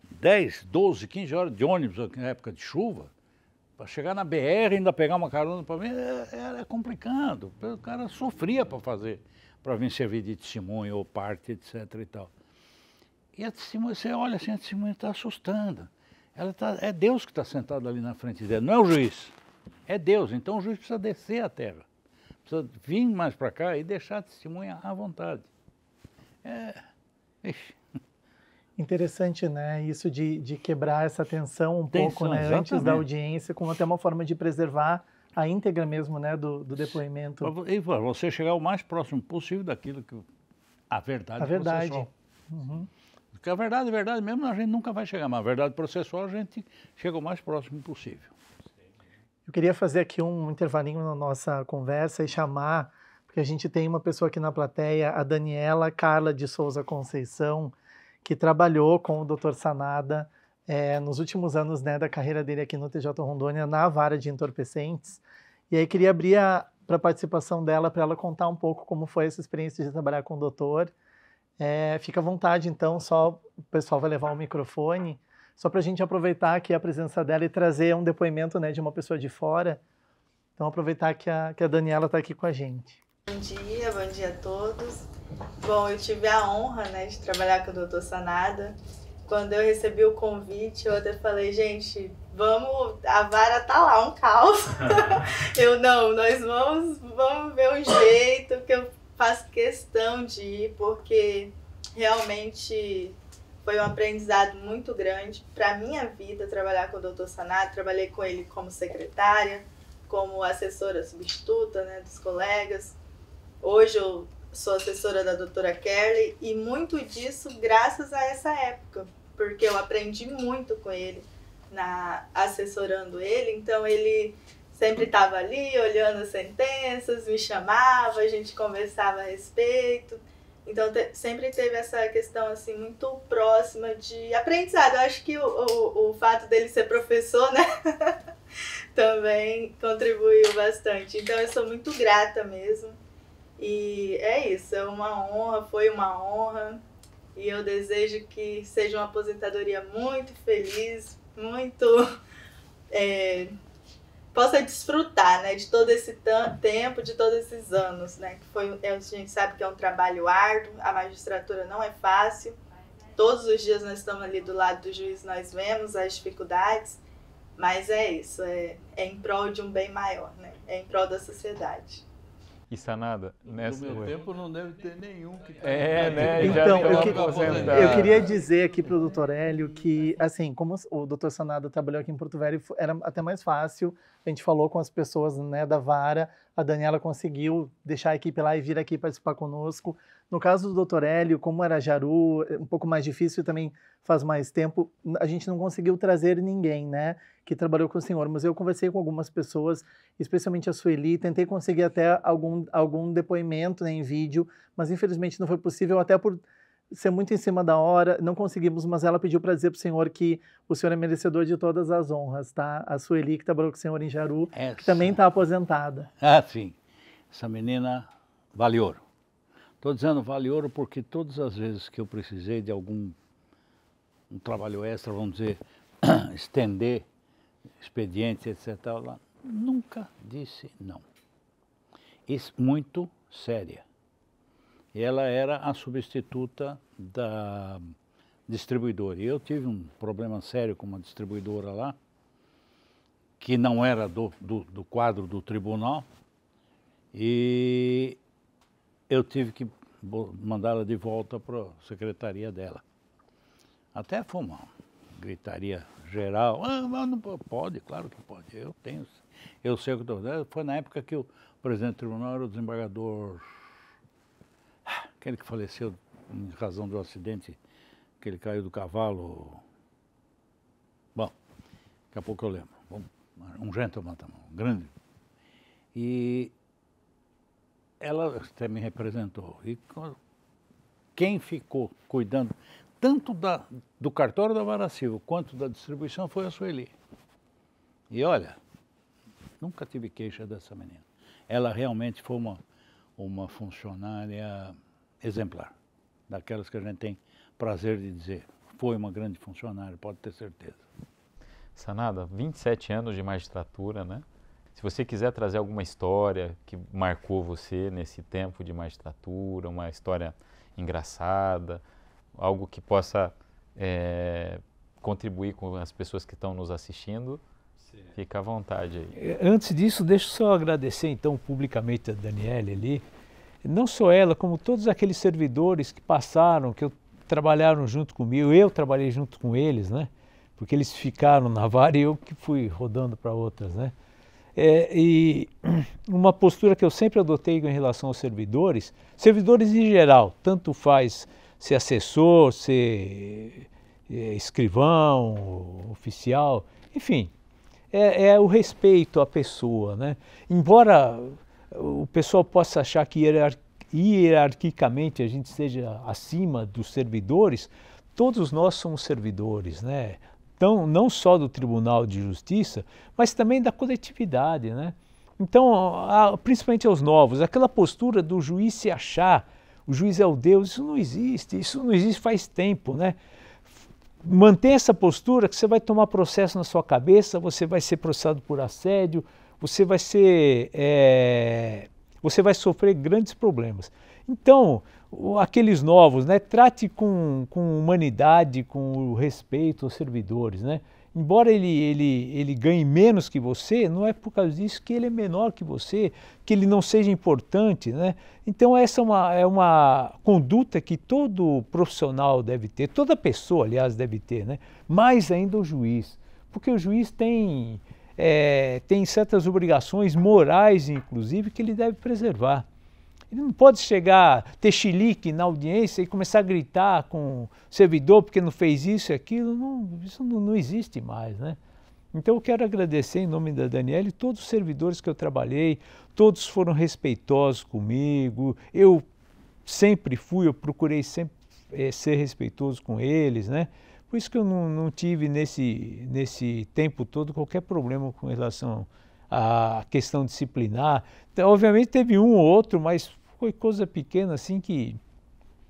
Speaker 3: 10, 12, 15 horas de ônibus na época de chuva, para chegar na BR e ainda pegar uma carona para mim, era complicado. O cara sofria para vir servir de testemunha ou parte, etc. e tal. E a testemunha, você olha assim, a testemunha está assustando. É Deus que está sentado ali na frente dela, não é o juiz. É Deus, então o juiz precisa descer a terra. Precisa vir mais para cá e deixar a testemunha à vontade.
Speaker 2: Interessante, né? Isso de quebrar essa tensão pouco, né? Antes da audiência, como até uma forma de preservar a íntegra mesmo, né? Do depoimento.
Speaker 3: E para você chegar o mais próximo possível daquilo que a verdade processual.
Speaker 2: Uhum.
Speaker 3: Porque a verdade mesmo a gente nunca vai chegar, mas a verdade processual a gente chega o mais próximo possível.
Speaker 2: Eu queria fazer aqui um intervalinho na nossa conversa e chamar, porque a gente tem uma pessoa aqui na plateia, a Daniela Carla de Souza Conceição, que trabalhou com o Dr. Sanada nos últimos anos, né, da carreira dele aqui no TJ Rondônia, na vara de entorpecentes. E aí queria abrir para a participação dela, para ela contar um pouco como foi essa experiência de trabalhar com o doutor. Fica à vontade, então, só o pessoal vai levar o microfone, só para a gente aproveitar aqui a presença dela e trazer um depoimento, né, de uma pessoa de fora. Então, aproveitar que a Daniela está aqui com a gente.
Speaker 5: Bom dia a todos. Bom, eu tive a honra, né, de trabalhar com o Dr. Sanada. Quando eu recebi o convite, eu até falei, gente, a vara tá lá, um caos. Nós vamos ver um jeito, que eu faço questão de ir, porque realmente foi um aprendizado muito grande para a minha vida trabalhar com o Dr. Sanada. Trabalhei com ele como secretária, como assessora substituta, né, dos colegas. Hoje eu sou assessora da doutora Kerly e muito disso graças a essa época, porque eu aprendi muito com ele, assessorando ele. Então ele sempre estava ali olhando as sentenças, me chamava, a gente conversava a respeito. Então sempre teve essa questão assim muito próxima de aprendizado. Eu acho que o fato dele ser professor, né, também contribuiu bastante. Então eu sou muito grata mesmo. E é isso, é uma honra, foi uma honra. E eu desejo que seja uma aposentadoria muito feliz, muito... possa desfrutar, né, de todo esse tempo, de todos esses anos, né, que a gente sabe que é um trabalho árduo, a magistratura não é fácil, todos os dias nós estamos ali do lado do juiz, nós vemos as dificuldades, mas é isso, é em prol de um bem maior, né, é em prol da sociedade.
Speaker 1: E Sanada, nessa...
Speaker 3: No meu tempo não deve ter nenhum que...
Speaker 1: né?
Speaker 2: Então, eu queria dizer aqui para o Dr. Hélio que, assim, como o Dr. Sanada trabalhou aqui em Porto Velho, era até mais fácil, a gente falou com as pessoas, né, da vara, a Daniela conseguiu deixar a equipe lá e vir aqui participar conosco. No caso do Dr. Hélio, como era Jaru, um pouco mais difícil, também faz mais tempo, a gente não conseguiu trazer ninguém, né, que trabalhou com o senhor, mas eu conversei com algumas pessoas, especialmente a Sueli, tentei conseguir até algum depoimento, né, em vídeo, mas infelizmente não foi possível, até por ser muito em cima da hora, não conseguimos, mas ela pediu para dizer para o senhor que o senhor é merecedor de todas as honras, tá? A Sueli, que trabalhou com o senhor em Jaru, que também está aposentada.
Speaker 3: Ah, sim. Essa menina vale ouro. Estou dizendo vale ouro porque todas as vezes que eu precisei de um trabalho extra, vamos dizer, estender expediente, etc., ela nunca disse não. Isso muito séria. E ela era a substituta da distribuidora. E eu tive um problema sério com uma distribuidora lá, que não era do quadro do tribunal, e eu tive que mandá-la de volta para a secretaria dela. Até foi uma gritaria geral. Mas não pode, claro que pode. Eu sei o que estou dizendo. Foi na época que o presidente do tribunal era o desembargador, aquele que faleceu em razão do acidente, que ele caiu do cavalo. Bom, daqui a pouco eu lembro. Um gentleman também, um grande. E ela até me representou. E quem ficou cuidando tanto do cartório da Vara Civil quanto da distribuição foi a Sueli. E olha, nunca tive queixa dessa menina. Ela realmente foi uma funcionária exemplar, daquelas que a gente tem prazer de dizer. Foi uma grande funcionária, pode ter certeza.
Speaker 1: Sanada, 27 anos de magistratura, né? Se você quiser trazer alguma história que marcou você nesse tempo de magistratura, uma história engraçada, algo que possa contribuir com as pessoas que estão nos assistindo, fica à vontade aí.
Speaker 4: Antes disso, deixa eu só agradecer então publicamente a Daniele ali, não só ela, como todos aqueles servidores que passaram, que trabalharam junto comigo, eu trabalhei junto com eles, né? Porque eles ficaram na vara e eu que fui rodando para outras, né? E uma postura que eu sempre adotei em relação aos servidores em geral, tanto faz ser assessor, ser escrivão, oficial, enfim, é o respeito à pessoa, né? Embora o pessoal possa achar que hierarquicamente a gente esteja acima dos servidores, todos nós somos servidores, né? Então, não só do Tribunal de Justiça, mas também da coletividade, né? Então, principalmente aos novos, aquela postura do juiz se achar, o juiz é o Deus, isso não existe faz tempo, né? Mantenha essa postura que você vai tomar processo na sua cabeça, você vai ser processado por assédio, você vai sofrer grandes problemas. Então, aqueles novos, né, trate com humanidade, com respeito aos servidores, né? Embora ele ganhe menos que você, não é por causa disso que ele é menor que você, que ele não seja importante, né? Então essa é uma conduta que todo profissional deve ter, toda pessoa, aliás, deve ter, né? Mais ainda o juiz, porque o juiz tem certas obrigações morais, inclusive, que ele deve preservar. Ele não pode ter chilique na audiência e começar a gritar com o servidor porque não fez isso e aquilo. Isso não existe mais, né? Então eu quero agradecer em nome da Daniele todos os servidores que eu trabalhei, todos foram respeitosos comigo, eu procurei sempre ser respeitoso com eles, né? Por isso que eu não tive nesse tempo todo qualquer problema com relação à questão disciplinar. Então, obviamente teve um ou outro, mas foi coisa pequena assim que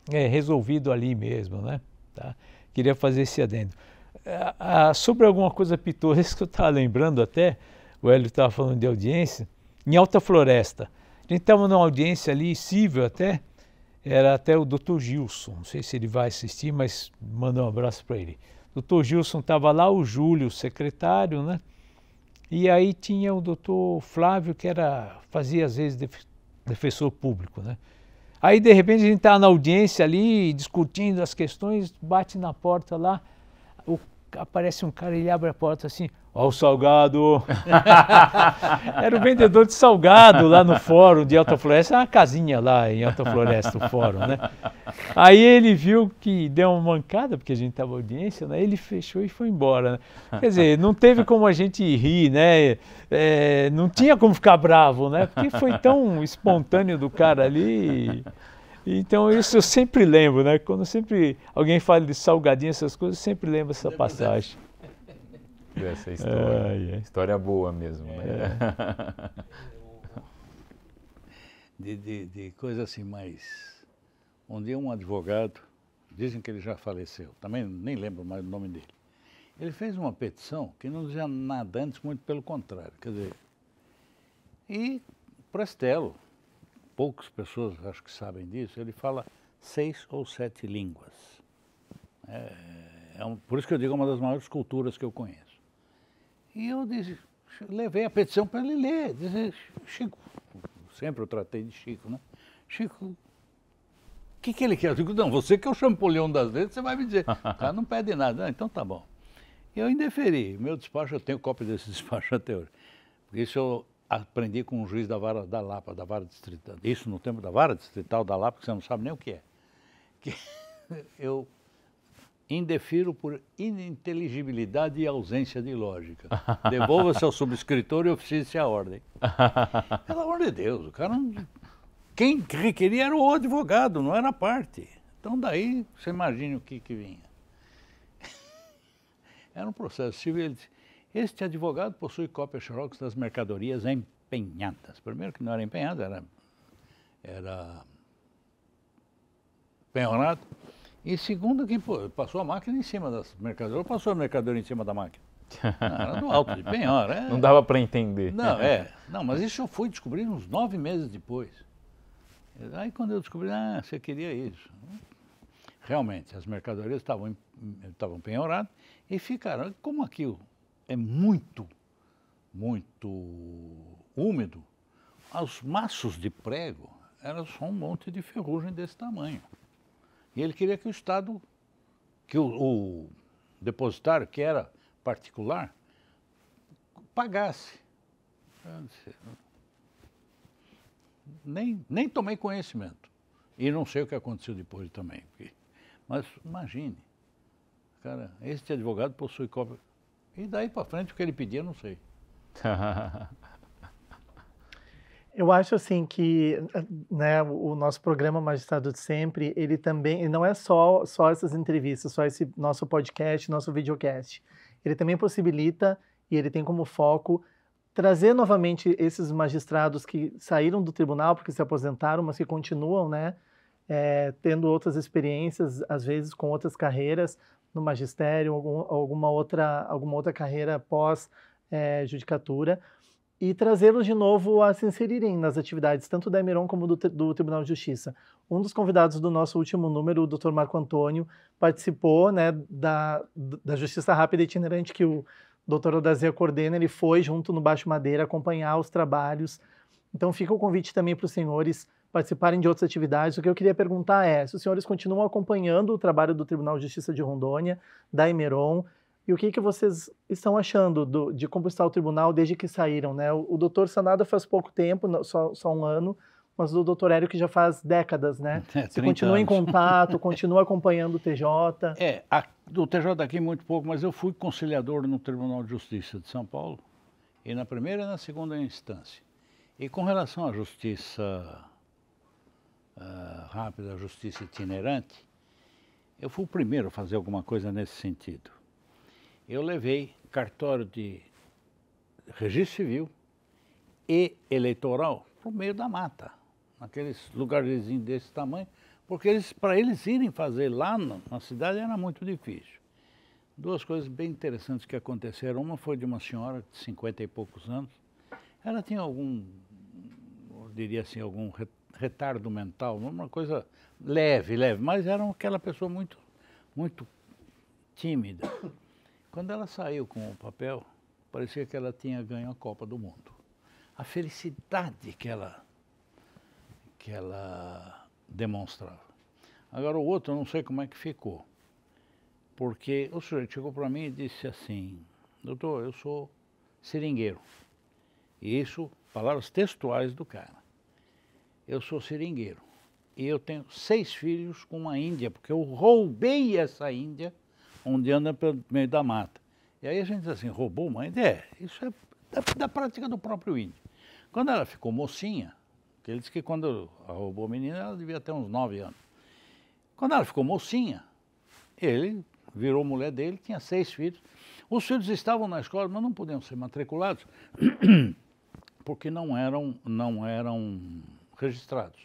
Speaker 4: é resolvido ali mesmo, né? Tá? Queria fazer esse adendo. Sobre alguma coisa pitoresca que eu estava lembrando até, o Hélio estava falando de audiência, em Alta Floresta. A gente estava numa audiência ali, cível até, era até o Dr. Gilson, não sei se ele vai assistir, mas manda um abraço para ele. O Dr. Gilson estava lá, o Júlio, o secretário, né? E aí tinha o Dr. Flávio, que fazia às vezes defensor público, né? Aí de repente a gente está na audiência ali, discutindo as questões, bate na porta lá, aparece um cara, ele abre a porta assim, ó o salgado. Era o vendedor de salgado lá no fórum de Alta Floresta, uma casinha lá em Alta Floresta, o fórum, né? Aí ele viu que deu uma mancada, porque a gente estava na audiência, né? Ele fechou e foi embora, né? Quer dizer, não teve como a gente rir, né? Não tinha como ficar bravo, né? Porque foi tão espontâneo do cara ali. Então isso eu sempre lembro, né? Quando alguém fala de salgadinho, essas coisas, eu sempre lembro essa passagem.
Speaker 1: Essa história, história boa mesmo, né?
Speaker 3: De coisa assim, mas um dia um advogado, dizem que ele já faleceu, também nem lembro mais o nome dele. Ele fez uma petição que não dizia nada antes, muito pelo contrário, quer dizer, e Prestelo, poucas pessoas acho que sabem disso, ele fala 6 ou 7 línguas. Por isso que eu digo, é uma das maiores culturas que eu conheço. E eu levei a petição para ele ler, dizer, Chico, sempre eu tratei de Chico, né? Chico, que ele quer? Eu digo, não, você que é o champolhão das letras, você vai me dizer. O cara não pede nada. Ah, então tá bom. Eu indeferi. Meu despacho, eu tenho cópia desse despacho até hoje. Porque isso eu aprendi com um juiz da vara da Lapa, da vara distrital. Isso no tempo da vara distrital da Lapa, que você não sabe nem o que é. Que eu indefiro por ininteligibilidade e ausência de lógica. Devolva-se ao subscritor e oficie-se a ordem. Pelo amor de Deus, o cara não... Quem requeria era o advogado, não era a parte. Então daí você imagine o que vinha. Era um processo civil. Ele disse, este advogado possui cópia xerox das mercadorias empenhadas. Primeiro que não era empenhado, era penhorado. E segundo que passou a máquina em cima das mercadorias, ou passou a mercadoria em cima da máquina. Não, era do alto de penhora.
Speaker 1: Não dava para entender.
Speaker 3: Não, mas isso eu fui descobrir uns 9 meses depois. Aí quando eu descobri, você queria isso. Realmente, as mercadorias estavam penhoradas e ficaram, como aquilo é muito úmido, os maços de prego eram só um monte de ferrugem desse tamanho. E ele queria que o Estado, que o depositário, que era particular, pagasse. Nem tomei conhecimento. E não sei o que aconteceu depois também. Mas imagine, cara, este advogado possui cópia. E daí para frente o que ele pedia, não sei.
Speaker 2: Eu acho assim que, né, o nosso programa Magistrado de Sempre, ele também não é só essas entrevistas, só esse nosso podcast, nosso videocast. Ele também possibilita, e ele tem como foco, trazer novamente esses magistrados que saíram do tribunal porque se aposentaram, mas que continuam, né, tendo outras experiências, às vezes com outras carreiras no magistério, alguma outra carreira pós-judicatura, e trazê-los de novo a se inserirem nas atividades, tanto da Emeron como do Tribunal de Justiça. Um dos convidados do nosso último número, o Dr. Marco Antônio, participou, né, da Justiça Rápida Itinerante que o Dr. Odazia coordena. Ele foi junto no Baixo Madeira acompanhar os trabalhos. Então fica o convite também para os senhores participarem de outras atividades. O que eu queria perguntar é se os senhores continuam acompanhando o trabalho do Tribunal de Justiça de Rondônia, da Emeron, e o que vocês estão achando de como está o tribunal desde que saíram, né? O doutor Sanada faz pouco tempo, só um ano, mas o doutor Hélio que já faz décadas, né? Você continua anos. Em contato, continua acompanhando o TJ?
Speaker 3: Do TJ aqui muito pouco, mas eu fui conciliador no Tribunal de Justiça de São Paulo, e na primeira e na segunda instância. E com relação à justiça rápida, à justiça itinerante, eu fui o primeiro a fazer alguma coisa nesse sentido. Eu levei cartório de registro civil e eleitoral para o meio da mata, naqueles lugarzinhos desse tamanho, porque para eles irem fazer lá na cidade era muito difícil. Duas coisas bem interessantes que aconteceram. Uma foi de uma senhora de 50 e poucos anos. Ela tinha eu diria assim, algum retardo mental, uma coisa leve, mas era aquela pessoa muito, muito tímida. Quando ela saiu com o papel, parecia que ela tinha ganho a Copa do Mundo. A felicidade que ela demonstrava. Agora o outro, eu não sei como é que ficou. Porque o sujeito chegou para mim e disse assim, doutor, eu sou seringueiro. E isso, palavras textuais do cara. Eu sou seringueiro. E eu tenho 6 filhos com uma índia, porque eu roubei essa índia onde anda pelo meio da mata. E aí a gente diz assim, roubou uma índia? Isso é da prática do próprio índio. Quando ela ficou mocinha, que ele disse que quando roubou a menina, ela devia ter uns 9 anos. Quando ela ficou mocinha, ele virou mulher dele, tinha 6 filhos. Os filhos estavam na escola, mas não podiam ser matriculados, porque não eram registrados.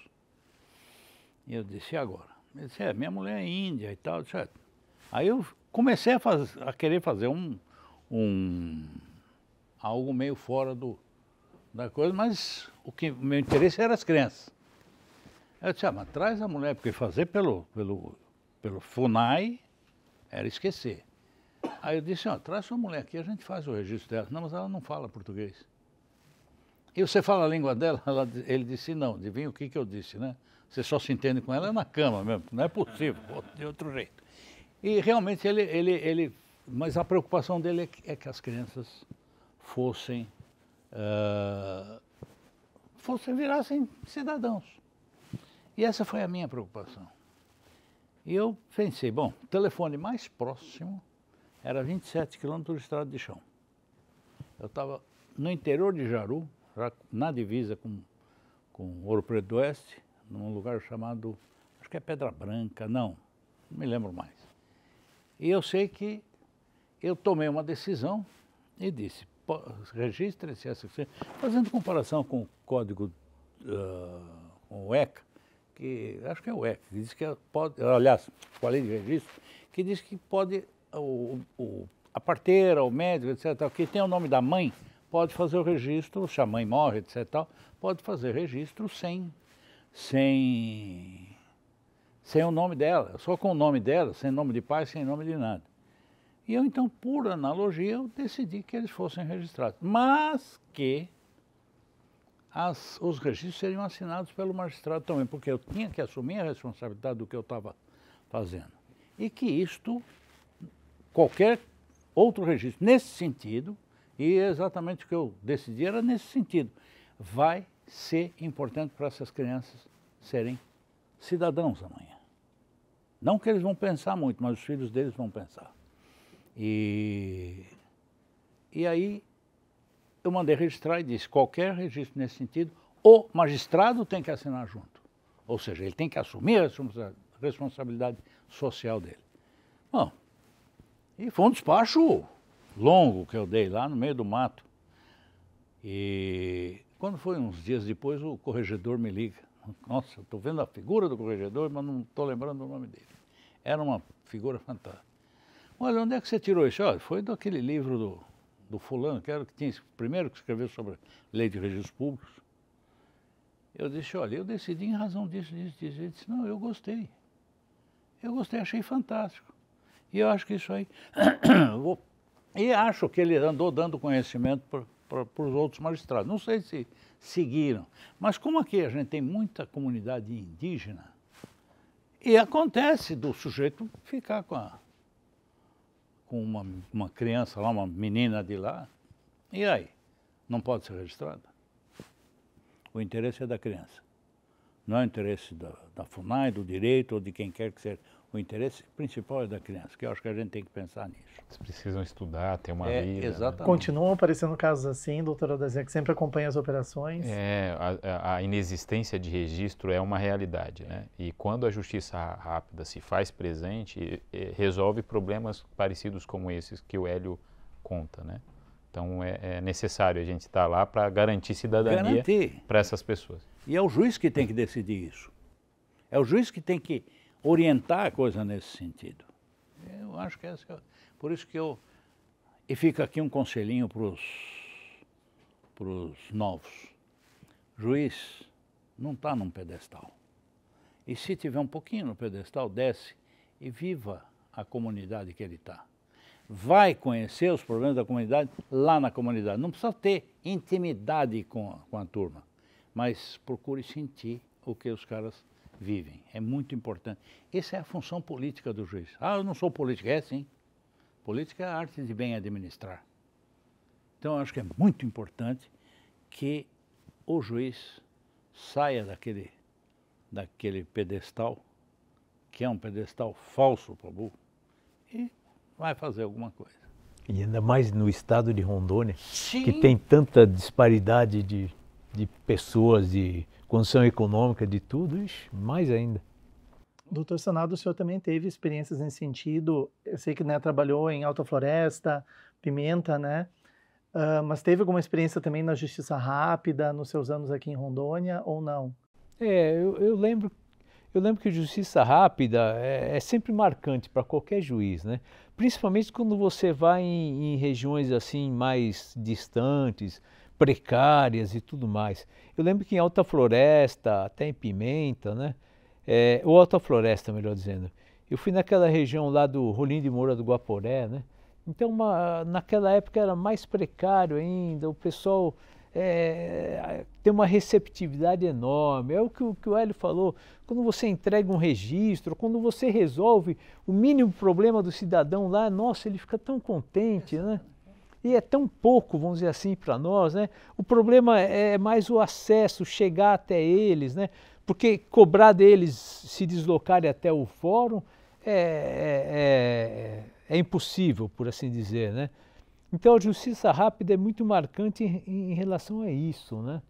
Speaker 3: E eu disse, e agora? Ele disse, minha mulher é índia e tal, certo? Aí eu comecei a querer fazer algo meio fora da coisa, mas o meu interesse era as crianças. Eu disse, mas traz a mulher, porque fazer pelo FUNAI era esquecer. Aí eu disse, traz sua mulher aqui, a gente faz o registro dela. Não, mas ela não fala português. E você fala a língua dela? Ele disse, não, adivinha o que eu disse, né? você só se entende com ela na cama mesmo, não é possível, de outro jeito. E realmente mas a preocupação dele é que as crianças virassem cidadãos. E essa foi a minha preocupação. E eu pensei, bom, o telefone mais próximo era 27 quilômetros de estrada de chão. Eu estava no interior de Jaru, já na divisa com Ouro Preto do Oeste, num lugar chamado, acho que é Pedra Branca, não me lembro mais. E eu sei que eu tomei uma decisão e disse, registre-se, fazendo comparação com o código, com o ECA, que acho que é o ECA, que diz que pode, aliás, falei de registro, que diz que pode, a parteira, o médico, etc., que tem o nome da mãe, pode fazer o registro, se a mãe morre, etc., pode fazer registro sem o nome dela, só com o nome dela, sem nome de pai, sem nome de nada. E eu, então, por analogia, eu decidi que eles fossem registrados, mas que os registros seriam assinados pelo magistrado também, porque eu tinha que assumir a responsabilidade do que eu estava fazendo. E que isto, qualquer outro registro nesse sentido, e exatamente o que eu decidi era nesse sentido, vai ser importante para essas crianças serem cidadãos amanhã. Não que eles vão pensar muito, mas os filhos deles vão pensar. E aí eu mandei registrar e disse, qualquer registro nesse sentido, o magistrado tem que assinar junto. Ou seja, ele tem que assumir a responsabilidade social dele. Bom, e foi um despacho longo que eu dei lá no meio do mato. E quando foi uns dias depois, o corregedor me liga. Nossa, eu estou vendo a figura do corregedor, mas não estou lembrando o nome dele. Era uma figura fantástica. Olha, onde é que você tirou isso? Olha, foi daquele livro do fulano, que era o que tinha primeiro que escreveu sobre a lei de registros públicos. Eu disse, olha, eu decidi em razão disso. Ele disse, não, eu gostei. Eu gostei, achei fantástico. E eu acho que isso aí... E acho que ele andou dando conhecimento para os outros magistrados. Não sei se seguiram, mas como aqui a gente tem muita comunidade indígena, e acontece do sujeito ficar com uma criança lá, uma menina de lá, e aí? Não pode ser registrada? O interesse é da criança. Não é o interesse da FUNAI, do direito ou de quem quer que seja. O interesse principal é da criança, que eu acho que a gente tem que pensar nisso.
Speaker 1: Eles precisam estudar, ter uma vida.
Speaker 3: Exatamente.
Speaker 1: Né?
Speaker 2: Continuam aparecendo casos assim, doutora Odazé, que sempre acompanha as operações?
Speaker 1: A inexistência de registro é uma realidade, né? E quando a justiça rápida se faz presente, resolve problemas parecidos como esses que o Hélio conta, né? Então é necessário a gente estar lá para garantir cidadania para essas pessoas.
Speaker 3: E é o juiz que tem que decidir isso. É o juiz que tem que orientar a coisa nesse sentido. Eu acho que por isso que e fica aqui um conselhinho para os novos. Juiz não está num pedestal. E se tiver um pouquinho no pedestal, desce e viva a comunidade que ele está. Vai conhecer os problemas da comunidade lá na comunidade. Não precisa ter intimidade com a turma, mas procure sentir o que os caras vivem. É muito importante. Essa é a função política do juiz. Ah, eu não sou político. É sim. Política é a arte de bem administrar. Então, eu acho que é muito importante que o juiz saia daquele pedestal, que é um pedestal falso para o burro, e vai fazer alguma coisa.
Speaker 4: E ainda mais no estado de Rondônia,
Speaker 3: Sim.
Speaker 4: que tem tanta disparidade de pessoas, de condição econômica, de tudo, mais ainda.
Speaker 2: Doutor Sanado, o senhor também teve experiências nesse sentido. Eu sei que trabalhou em Alta Floresta, Pimenta, né? Mas teve alguma experiência também na Justiça Rápida, nos seus anos aqui em Rondônia, ou não?
Speaker 4: Eu lembro que Justiça Rápida é sempre marcante para qualquer juiz, né? Principalmente quando você vai em regiões assim mais distantes, precárias e tudo mais. Eu lembro que em Alta Floresta, até em Pimenta, né? Ou Alta Floresta, melhor dizendo. Eu fui naquela região lá do Rolim de Moura do Guaporé, né? Então, naquela época era mais precário ainda, o pessoal tem uma receptividade enorme. É o que o Hélio falou, quando você entrega um registro, quando você resolve o mínimo problema do cidadão lá, nossa, ele fica tão contente, né? E é tão pouco, vamos dizer assim, para nós, né? O problema é mais o acesso, chegar até eles, né? Porque cobrar deles se deslocarem até o fórum é impossível, por assim dizer, né? Então a justiça rápida é muito marcante em relação a isso, né?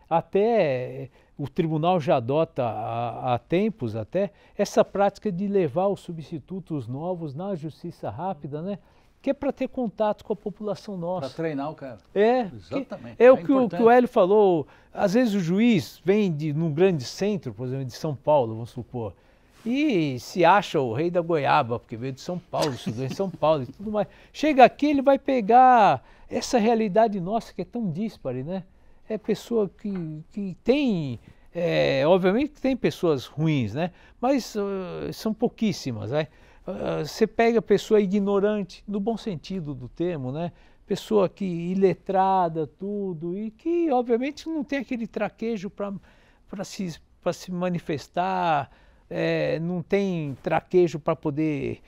Speaker 4: Até o tribunal já adota há tempos até essa prática de levar os substitutos novos na justiça rápida, né? Que é para ter contato com a população nossa.
Speaker 3: Para treinar o cara.
Speaker 4: Exatamente. É o que o Hélio falou. Às vezes o juiz vem num grande centro, por exemplo, de São Paulo, vamos supor, e se acha o rei da goiaba, porque veio de São Paulo, estudou em São Paulo e tudo mais. Chega aqui, ele vai pegar essa realidade nossa que é tão díspare, né? É pessoa que tem, obviamente que tem pessoas ruins, né? Mas são pouquíssimas, né? Você pega pessoa ignorante, no bom sentido do termo, né? Pessoa que iletrada, tudo, e que obviamente não tem aquele traquejo para se manifestar, não tem traquejo para poder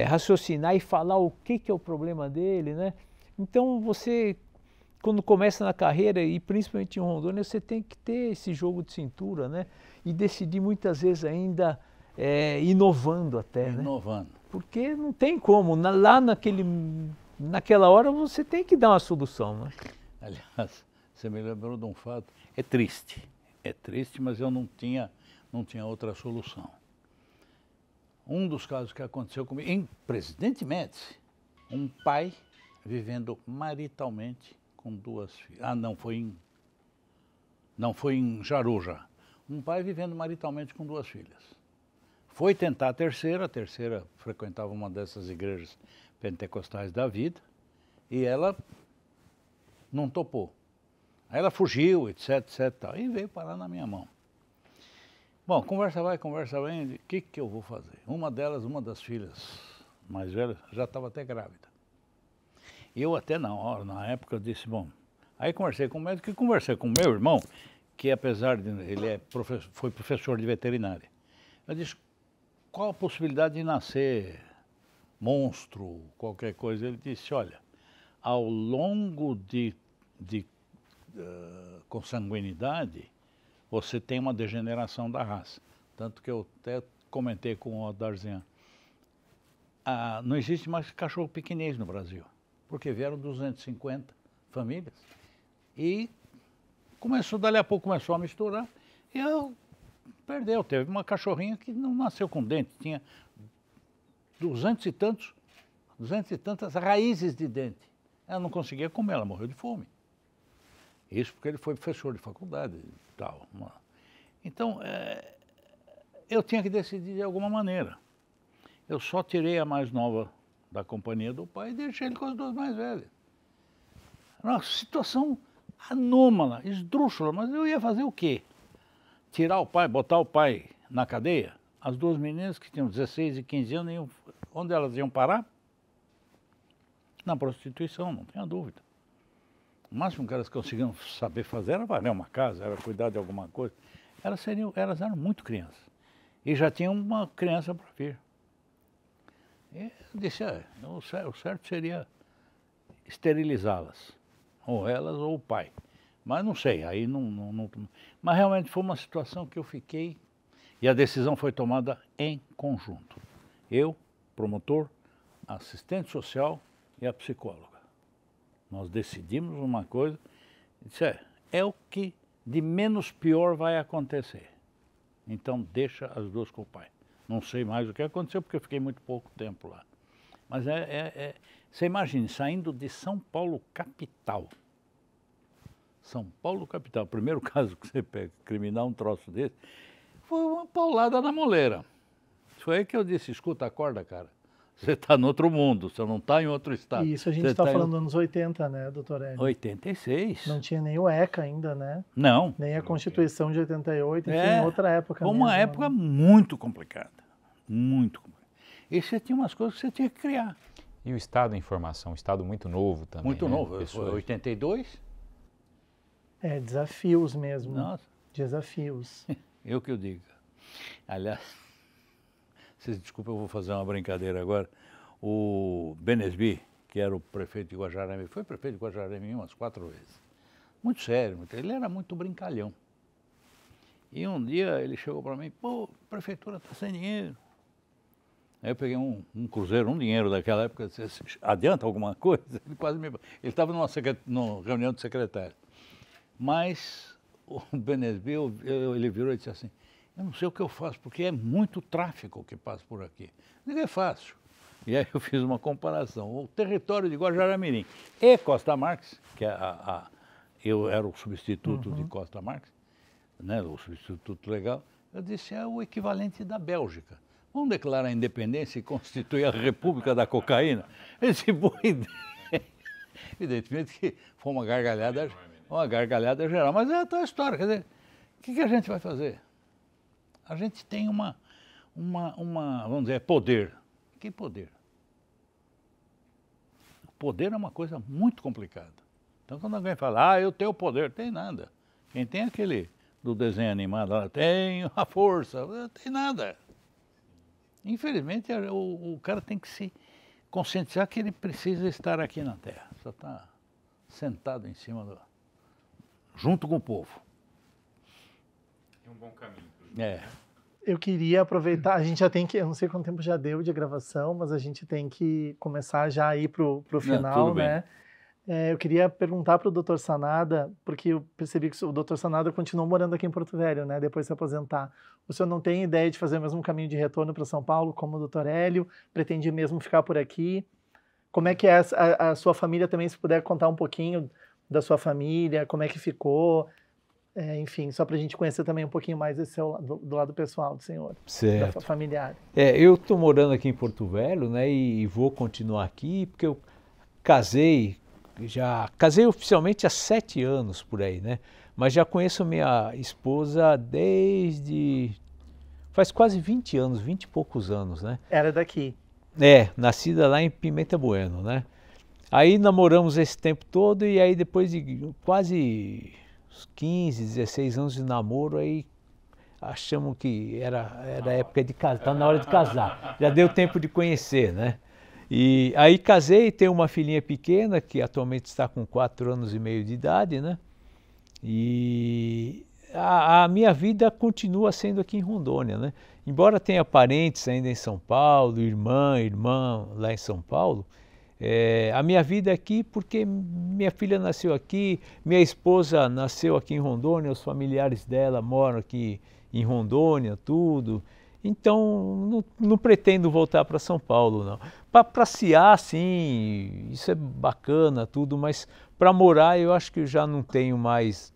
Speaker 4: raciocinar e falar o que é o problema dele, né? Então você, quando começa na carreira, e principalmente em Rondônia, você tem que ter esse jogo de cintura, né? E decidir muitas vezes ainda inovando até, né?
Speaker 3: Inovando.
Speaker 4: Porque não tem como, lá naquela hora você tem que dar uma solução, né?
Speaker 3: Aliás, você me lembrou de um fato, é triste, mas eu não tinha outra solução. Um dos casos que aconteceu comigo, em Presidente Médici, um pai vivendo maritalmente com 2 filhas. Não foi em Jaru já. Um pai vivendo maritalmente com 2 filhas. Foi tentar a terceira frequentava uma dessas igrejas pentecostais da vida, e ela não topou. Aí ela fugiu, etc, e veio parar na minha mão. Bom, conversa vai, o que eu vou fazer? Uma das filhas mais velhas, já estava até grávida. E eu até na época eu disse, bom, aí conversei com o médico e conversei com o meu irmão, que apesar de ele foi professor de veterinária. Eu disse, qual a possibilidade de nascer monstro, qualquer coisa? Ele disse, olha, ao longo de consanguinidade, você tem uma degeneração da raça. Tanto que eu até comentei com o Darzinha, não existe mais cachorro pequinês no Brasil, porque vieram 250 famílias e dali a pouco começou a misturar e perdeu. Teve uma cachorrinha que não nasceu com dente, tinha 200 e tantas raízes de dente. Ela não conseguia comer, ela morreu de fome. Isso porque ele foi professor de faculdade e tal. Então, eu tinha que decidir de alguma maneira. Eu só tirei a mais nova da companhia do pai e deixei ele com as 2 mais velhas. Uma situação anômala, esdrúxula, mas eu ia fazer o quê? Tirar o pai, botar o pai na cadeia? As 2 meninas que tinham 16 e 15 anos, onde elas iam parar? Na prostituição, não tenha dúvida. O máximo que elas conseguiam saber fazer era varrer uma casa, era cuidar de alguma coisa. Elas eram muito crianças. E já tinham uma criança para vir. E eu disse, o certo seria esterilizá-las. Ou elas ou o pai. Mas não sei, aí não... Mas realmente foi uma situação que eu fiquei... E a decisão foi tomada em conjunto. Eu, promotor, assistente social e a psicóloga. Nós decidimos uma coisa, e disse, é o que de menos pior vai acontecer. Então deixa as 2 com o pai. Não sei mais o que aconteceu, porque eu fiquei muito pouco tempo lá. Mas você imagine, saindo de São Paulo capital. São Paulo capital, o primeiro caso que você pega, criminal um troço desse, foi uma paulada na moleira. Foi aí que eu disse, escuta, acorda, cara. Você está no outro mundo, você não está em outro estado.
Speaker 2: Isso a gente está falando dos anos 80, né, doutor Hélio?
Speaker 3: 86.
Speaker 2: Não tinha nem o ECA ainda, né?
Speaker 3: Não.
Speaker 2: Nem a Constituição de 88, enfim, outra época
Speaker 3: foi
Speaker 2: mesmo.
Speaker 3: Uma época muito complicada. Muito complicada. E você tinha umas coisas que você tinha que criar.
Speaker 1: E o Estado em formação, um Estado muito novo também.
Speaker 3: Muito
Speaker 1: né?
Speaker 3: novo, foi 82.
Speaker 2: É, desafios mesmo.
Speaker 3: Nossa,
Speaker 2: Desafios.
Speaker 3: eu que eu digo. Aliás, vocês desculpa, eu vou fazer uma brincadeira agora. O Benesbi, que era o prefeito de Guajará-Mirim, foi prefeito de Guajará-Mirim umas 4 vezes. Muito sério, ele era muito brincalhão. E um dia ele chegou para mim, pô, a prefeitura está sem dinheiro. Aí eu peguei um cruzeiro, um dinheiro daquela época, disse, adianta alguma coisa? Ele quase me... Ele estava numa reunião de secretário. Mas o Benesbi, ele virou e disse assim, eu não sei o que eu faço, porque é muito tráfego que passa por aqui. Não é fácil. E aí eu fiz uma comparação. O território de Guajará-Mirim e Costa Marques, que eu era o substituto de Costa Marques, né, o substituto legal, eu disse, é o equivalente da Bélgica. Vamos declarar a independência e constituir a República da Cocaína? Ele disse, boa ideia. Evidentemente que foi uma gargalhada geral, mas é a tua história. Quer dizer, o que a gente vai fazer? A gente tem vamos dizer, poder. Que poder? O poder é uma coisa muito complicada. Então quando alguém fala, eu tenho poder, tem nada. Quem tem aquele do desenho animado lá, tem a força, não tem nada. Infelizmente o cara tem que se conscientizar que ele precisa estar aqui na Terra. Só está sentado em cima junto com o povo.
Speaker 1: É um bom caminho.
Speaker 3: É.
Speaker 2: Eu queria aproveitar, a gente já tem que, eu não sei quanto tempo já deu de gravação, mas a gente tem que começar já a ir pro final, né? Eu queria perguntar para o Dr. Sanada, porque eu percebi que o Dr. Sanada continuou morando aqui em Porto Velho, né? Depois de se aposentar. O senhor não tem ideia de fazer o mesmo caminho de retorno para São Paulo, como o Dr. Hélio? Pretende mesmo ficar por aqui? Como é que é a sua família também, se puder contar um pouquinho da sua família, como é que ficou? Enfim, só para a gente conhecer também um pouquinho mais esse do lado pessoal do senhor,
Speaker 4: certo.
Speaker 2: Da familiar.
Speaker 4: Eu estou morando aqui em Porto Velho, né, e vou continuar aqui, porque eu casei oficialmente há 7 anos por aí, né, mas já conheço minha esposa faz quase 20 anos, 20 e poucos anos, né.
Speaker 2: Era daqui?
Speaker 4: Nascida lá em Pimenta Bueno, né. Aí namoramos esse tempo todo e aí depois de quase 15, 16 anos de namoro, aí achamos que era época de casar, tá na hora de casar. Já deu tempo de conhecer, né? E aí casei, tenho uma filhinha pequena que atualmente está com 4 anos e meio de idade, né? E a minha vida continua sendo aqui em Rondônia, né? Embora tenha parentes ainda em São Paulo, irmã lá em São Paulo, a minha vida é aqui porque minha filha nasceu aqui, minha esposa nasceu aqui em Rondônia, os familiares dela moram aqui em Rondônia, tudo. Então, não pretendo voltar para São Paulo, não. Para passear, sim, isso é bacana, tudo, mas para morar eu acho que eu já não tenho mais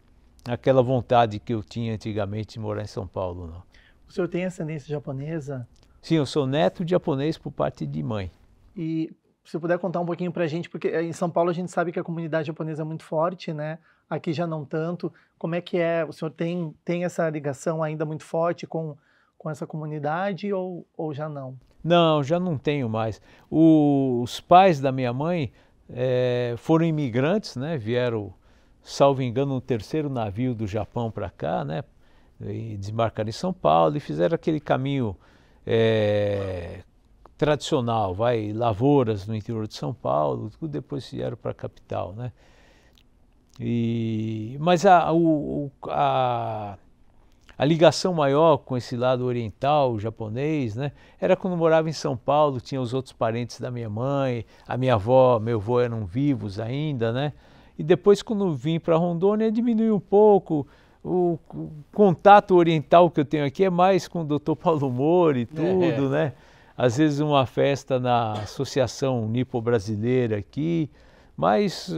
Speaker 4: aquela vontade que eu tinha antigamente de morar em São Paulo, não.
Speaker 2: O senhor tem ascendência japonesa?
Speaker 4: Sim, eu sou neto de japonês por parte de mãe.
Speaker 2: E se puder contar um pouquinho para a gente, porque em São Paulo a gente sabe que a comunidade japonesa é muito forte, né? Aqui já não tanto. Como é que é? O senhor tem essa ligação ainda muito forte com essa comunidade ou já não?
Speaker 4: Não, já não tenho mais. Os pais da minha mãe foram imigrantes, né? Vieram, salvo engano, no 3º navio do Japão para cá, né? E desembarcaram em São Paulo e fizeram aquele caminho tradicional, lavouras no interior de São Paulo, tudo depois vieram para a capital, né? Mas a ligação maior com esse lado oriental, japonês, né, era quando eu morava em São Paulo, tinha os outros parentes da minha mãe, a minha avó, meu avô eram vivos ainda, né? E depois quando vim para Rondônia diminuiu um pouco, o contato oriental que eu tenho aqui é mais com o Dr. Paulo Mori e tudo, né? Às vezes uma festa na Associação Nipo-Brasileira aqui, mas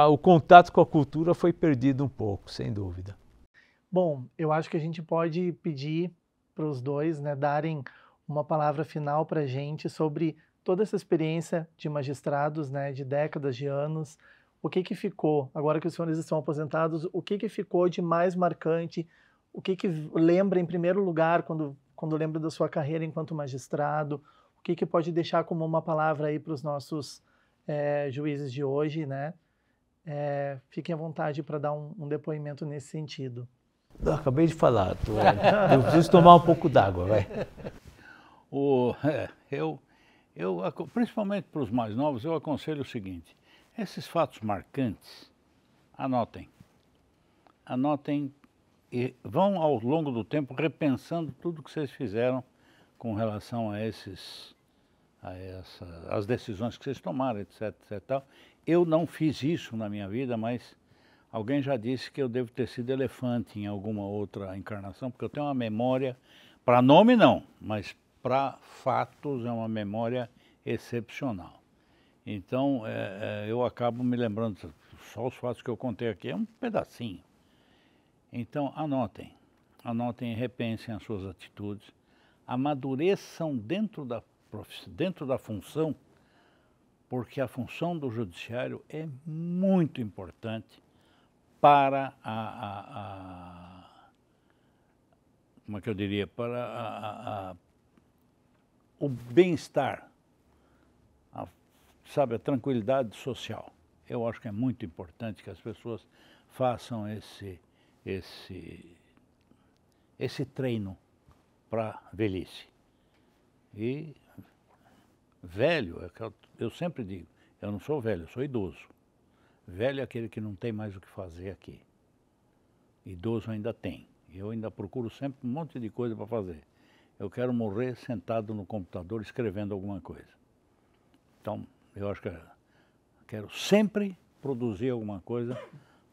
Speaker 4: o contato com a cultura foi perdido um pouco, sem dúvida.
Speaker 2: Bom, eu acho que a gente pode pedir para os dois, né, darem uma palavra final para a gente sobre toda essa experiência de magistrados, né, de décadas, de anos. O que ficou, agora que os senhores estão aposentados, o que ficou de mais marcante? O que lembra em primeiro lugar quando lembra da sua carreira enquanto magistrado? O que pode deixar como uma palavra aí para os nossos juízes de hoje, né? Fiquem à vontade para dar um depoimento nesse sentido.
Speaker 4: Eu acabei de falar, eu preciso tomar um pouco d'água, vai.
Speaker 3: Principalmente para os mais novos, eu aconselho o seguinte: esses fatos marcantes, anotem. Anotem e vão ao longo do tempo repensando tudo que vocês fizeram com relação as decisões que vocês tomaram, etc, tal. Eu não fiz isso na minha vida, mas alguém já disse que eu devo ter sido elefante em alguma outra encarnação, porque eu tenho uma memória, para nome não, mas para fatos é uma memória excepcional. Então, eu acabo me lembrando, só os fatos que eu contei aqui é um pedacinho. Então, anotem e repensem as suas atitudes, amadureçam dentro da função, porque a função do judiciário é muito importante para como é que eu diria, para o bem-estar, sabe, a tranquilidade social. Eu acho que é muito importante que as pessoas façam esse treino para velhice. E velho, eu sempre digo, eu não sou velho, eu sou idoso. Velho é aquele que não tem mais o que fazer aqui. Idoso ainda tem. Eu ainda procuro sempre um monte de coisa para fazer. Eu quero morrer sentado no computador escrevendo alguma coisa. Então, eu acho que quero sempre produzir alguma coisa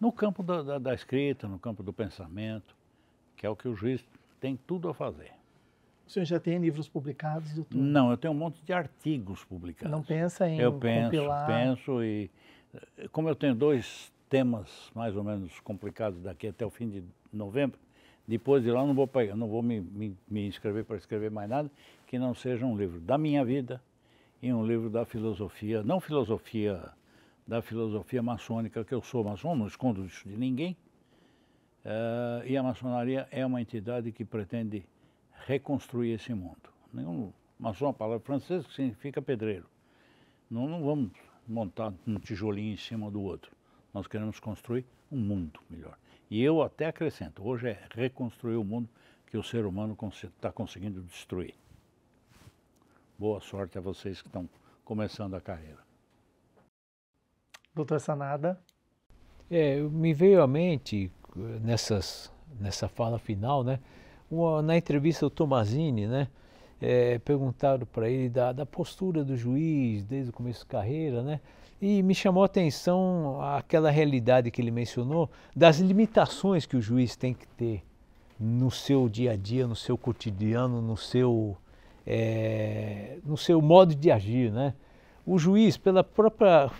Speaker 3: no campo da escrita, no campo do pensamento, que é o que o juiz tem tudo a fazer.
Speaker 2: O senhor já tem livros publicados, doutor?
Speaker 3: Não, eu tenho um monte de artigos publicados.
Speaker 2: Não pensa em compilar? Eu penso e
Speaker 3: como eu tenho 2 temas mais ou menos complicados daqui até o fim de novembro, depois de lá não vou me inscrever para escrever mais nada que não seja um livro da minha vida e um livro da filosofia, da filosofia maçônica, que eu sou maçom, não escondo isso de ninguém. E a maçonaria é uma entidade que pretende reconstruir esse mundo. Maçom é uma palavra francesa que significa pedreiro. Não vamos montar um tijolinho em cima do outro. Nós queremos construir um mundo melhor. E eu até acrescento, hoje é reconstruir o mundo que o ser humano está conseguindo destruir. Boa sorte a vocês que estão começando a carreira.
Speaker 2: Doutor Sanada?
Speaker 4: Me veio à mente, nessa fala final, né? Na entrevista do Tomazini, né? Perguntaram para ele da postura do juiz desde o começo da carreira, né? E me chamou a atenção aquela realidade que ele mencionou, das limitações que o juiz tem que ter no seu dia a dia, no seu cotidiano, no seu modo de agir, né? O juiz, pela própria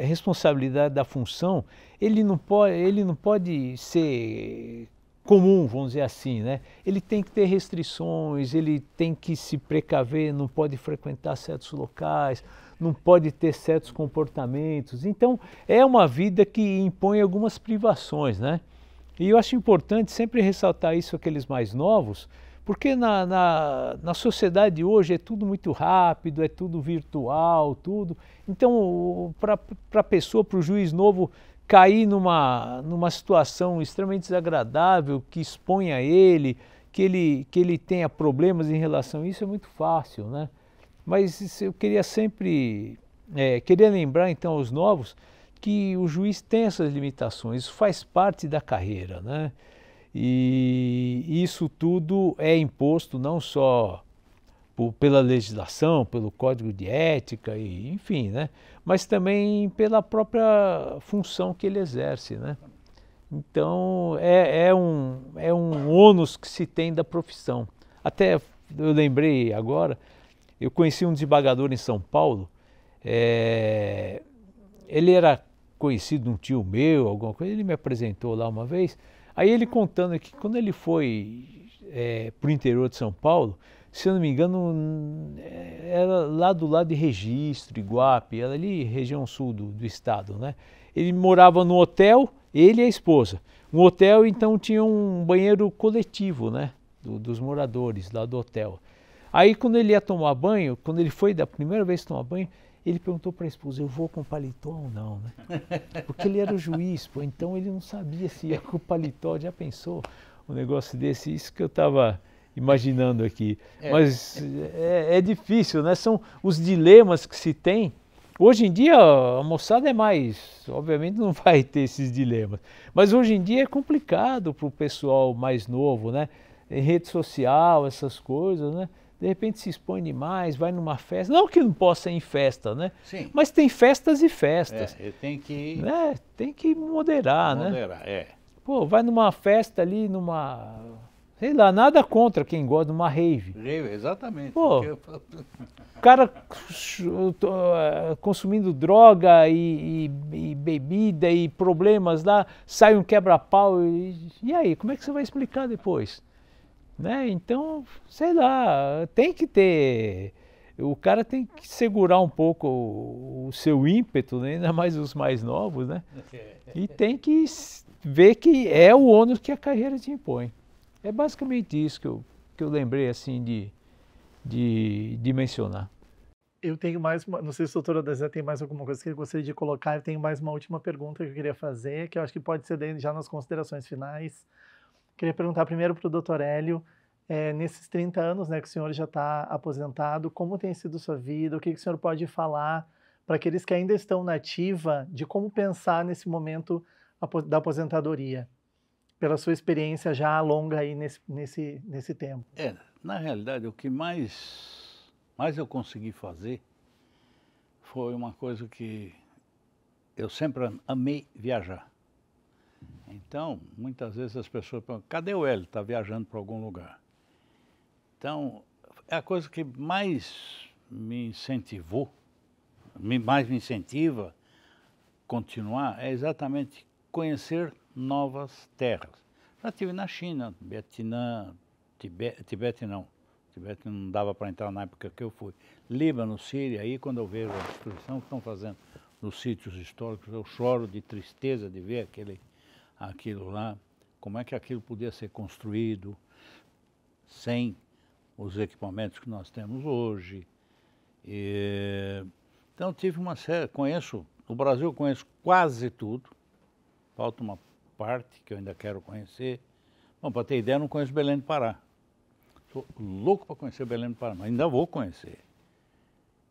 Speaker 4: responsabilidade da função, ele não pode ser comum, vamos dizer assim, né? Ele tem que ter restrições, ele tem que se precaver, não pode frequentar certos locais, não pode ter certos comportamentos. Então, é uma vida que impõe algumas privações, né? E eu acho importante sempre ressaltar isso àqueles mais novos, porque na sociedade de hoje é tudo muito rápido, é tudo virtual, tudo. Então, para a pessoa, para o juiz novo, cair numa situação extremamente desagradável, que exponha ele, que ele tenha problemas em relação a isso, é muito fácil, né? Mas eu queria sempre, queria lembrar então aos novos que o juiz tem essas limitações, isso faz parte da carreira, né? E isso tudo é imposto não só pela legislação, pelo código de ética, e, enfim, né? Mas também pela própria função que ele exerce, né? Então, é um ônus que se tem da profissão. Até eu lembrei agora, eu conheci um desembargador em São Paulo, ele era conhecido de um tio meu, alguma coisa, ele me apresentou lá uma vez, aí ele contando que quando ele foi para o interior de São Paulo, se eu não me engano, era lá do lado de Registro, Iguape, era ali região sul do estado, né? Ele morava no hotel, ele e a esposa. Um hotel, então, tinha um banheiro coletivo, né? Dos moradores lá do hotel. Aí, quando ele ia tomar banho, quando ele foi da primeira vez tomar banho, Ele perguntou para a esposa, eu vou com paletó ou não, né? Porque ele era o juiz, pô, então ele não sabia se ia com paletó, já pensou um negócio desse? Isso que eu estava imaginando aqui. Mas é difícil, né? São os dilemas que se tem. Hoje em dia a moçada é mais, obviamente não vai ter esses dilemas, mas hoje em dia é complicado para o pessoal mais novo, né? Em rede social, essas coisas, né? De repente se expõe demais, vai numa festa, não que não possa ir em festa, né?
Speaker 3: Sim.
Speaker 4: Mas tem festas e festas.
Speaker 3: Tem que
Speaker 4: Né? Tem que moderar, né? Pô, vai numa festa ali, sei lá, nada contra quem gosta de uma rave.
Speaker 3: Exatamente.
Speaker 4: Pô, o cara consumindo droga e bebida e problemas lá, sai um quebra-pau e aí, como é que você vai explicar depois? Né? Então, sei lá, tem que ter, o cara tem que segurar um pouco o seu ímpeto, né? Ainda mais os mais novos, né? E tem que ver que é o ônus que a carreira te impõe. É basicamente isso que eu lembrei assim de mencionar.
Speaker 2: Eu tenho mais não sei se o doutor Odazé tem mais alguma coisa que ele gostaria de colocar. Eu tenho mais uma última pergunta que eu queria fazer, que eu acho que pode ser já nas considerações finais. Queria perguntar primeiro para o doutor Hélio, nesses 30 anos, né, que o senhor já está aposentado, como tem sido sua vida, o que o senhor pode falar para aqueles que ainda estão na ativa, de como pensar nesse momento da aposentadoria, pela sua experiência já longa aí nesse tempo?
Speaker 3: Na realidade, o que mais eu consegui fazer foi uma coisa que eu sempre amei viajar. Então, muitas vezes as pessoas perguntam, cadê o Hélio? Está viajando para algum lugar. Então, é a coisa que mais me incentiva a continuar, é exatamente conhecer novas terras. Já estive na China, Vietnã, Tibete não dava para entrar na época que eu fui. Líbano, Síria, aí quando eu vejo a destruição que estão fazendo nos sítios históricos, eu choro de tristeza de ver aquilo lá, como é que aquilo podia ser construído sem os equipamentos que nós temos hoje. Então tive uma série, no Brasil eu conheço quase tudo, falta uma parte que eu ainda quero conhecer. Bom, para ter ideia, eu não conheço Belém do Pará. Estou louco para conhecer Belém do Pará, mas ainda vou conhecer.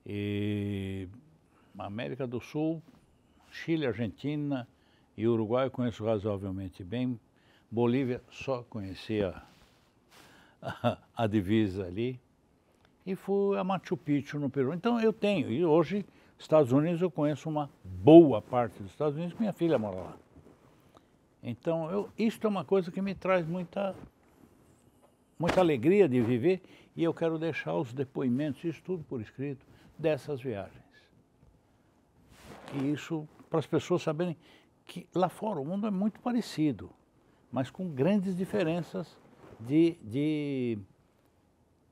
Speaker 3: E América do Sul, Chile, Argentina e Uruguai eu conheço razoavelmente bem. Bolívia, só conhecia a divisa ali. E fui a Machu Picchu, no Peru. Então eu tenho, e hoje, Estados Unidos, eu conheço uma boa parte dos Estados Unidos, minha filha mora lá. Então, isso é uma coisa que me traz muita alegria de viver, e eu quero deixar os depoimentos, isso tudo por escrito, dessas viagens. E isso, para as pessoas saberem que lá fora o mundo é muito parecido, mas com grandes diferenças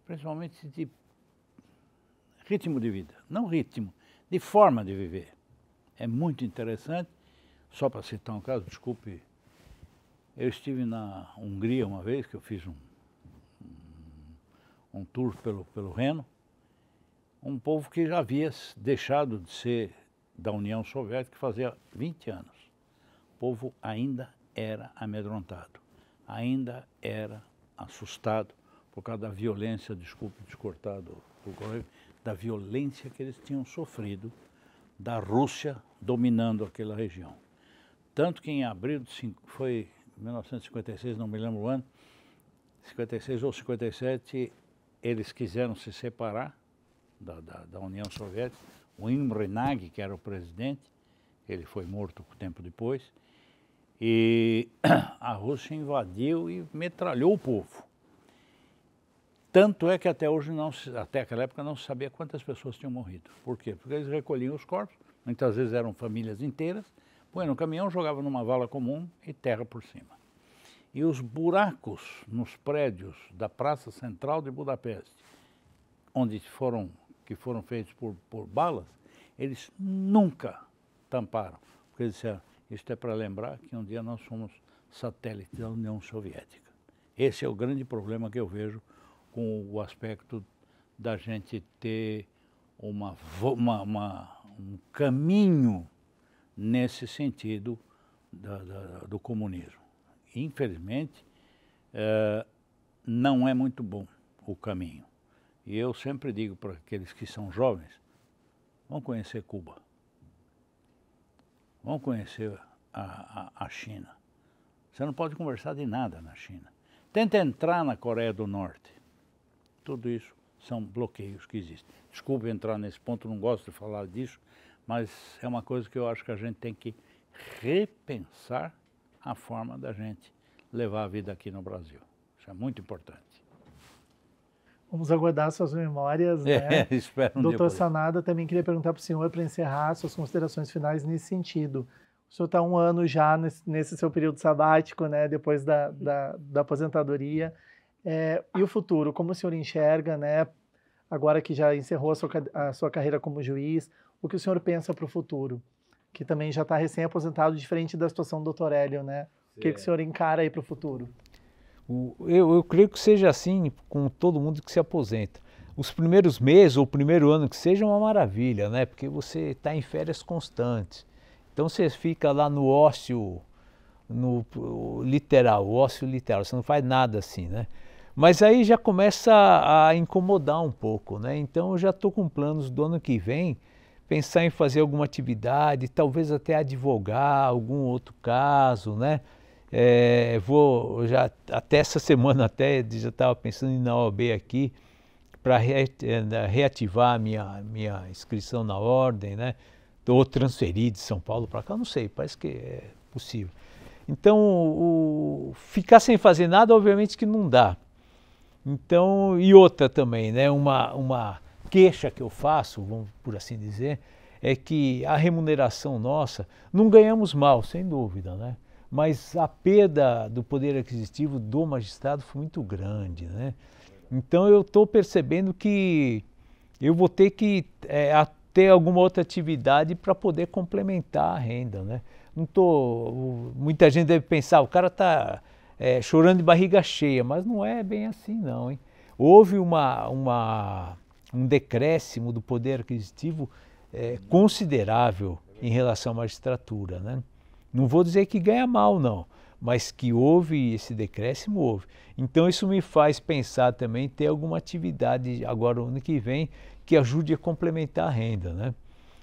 Speaker 3: principalmente de ritmo de vida, não ritmo, de forma de viver. É muito interessante. Só para citar um caso, desculpe, eu estive na Hungria uma vez, que eu fiz um tour pelo Reno, um povo que já havia deixado de ser da União Soviética fazia 20 anos. O povo ainda era amedrontado, ainda era assustado por causa da violência, desculpe descortado o colega, da violência que eles tinham sofrido da Rússia dominando aquela região. Tanto que em abril foi 1956, não me lembro o ano, 56 ou 57, eles quiseram se separar da União Soviética. O Imre Nagy, que era o presidente, ele foi morto tempo depois, e a Rússia invadiu e metralhou o povo. Tanto é que até aquela época não se sabia quantas pessoas tinham morrido. Por quê? Porque eles recolhiam os corpos, muitas vezes eram famílias inteiras, põe no caminhão, jogava numa vala comum e terra por cima. E os buracos nos prédios da Praça Central de Budapeste, que foram feitos por balas, eles nunca tamparam. Porque eles disseram, isto é para lembrar que um dia nós fomos satélite da União Soviética. Esse é o grande problema que eu vejo com o aspecto da gente ter um caminho nesse sentido do comunismo. Infelizmente, não é muito bom o caminho. E eu sempre digo para aqueles que são jovens, vão conhecer Cuba, vão conhecer a China. Você não pode conversar de nada na China. Tenta entrar na Coreia do Norte. Tudo isso são bloqueios que existem. Desculpe entrar nesse ponto, não gosto de falar disso, mas é uma coisa que eu acho que a gente tem que repensar a forma da gente levar a vida aqui no Brasil. Isso é muito importante.
Speaker 2: Vamos aguardar suas memórias, né?
Speaker 3: Espero um
Speaker 2: Doutor
Speaker 3: dia
Speaker 2: Sanada, também queria perguntar para o senhor, para encerrar, suas considerações finais nesse sentido. O senhor está 1 ano já nesse seu período sabático, né? Depois da aposentadoria. E o futuro, como o senhor enxerga, né? Agora que já encerrou a sua carreira como juiz, o que o senhor pensa para o futuro? Que também já está recém-aposentado, diferente da situação do Dr. Hélio, né? O que o senhor encara aí para o futuro?
Speaker 4: Eu creio que seja assim com todo mundo que se aposenta. Os primeiros meses ou o primeiro ano que seja uma maravilha, né? Porque você está em férias constantes. Então você fica lá no ócio, literal, o ócio literal, você não faz nada assim, né? Mas aí já começa a incomodar um pouco, né? Então eu já estou com planos do ano que vem, pensar em fazer alguma atividade, talvez até advogar algum outro caso, né? Vou já até essa semana já estava pensando em ir na OAB aqui para reativar a minha inscrição na ordem, né? Ou transferir de São Paulo para cá, não sei, parece que é possível. Então, ficar sem fazer nada, obviamente que não dá. Então, e outra também, né? Uma queixa que eu faço, vamos por assim dizer, é que a remuneração nossa, não ganhamos mal, sem dúvida, né? Mas a perda do poder aquisitivo do magistrado foi muito grande, né? Então eu estou percebendo que eu vou ter que ter alguma outra atividade para poder complementar a renda, né? Muita gente deve pensar, o cara está chorando de barriga cheia, mas não é bem assim não, hein? Houve um decréscimo do poder aquisitivo considerável em relação à magistratura, né? Não vou dizer que ganha mal, não, mas que houve esse decréscimo, houve. Então isso me faz pensar também em ter alguma atividade agora, o ano que vem, que ajude a complementar a renda, né?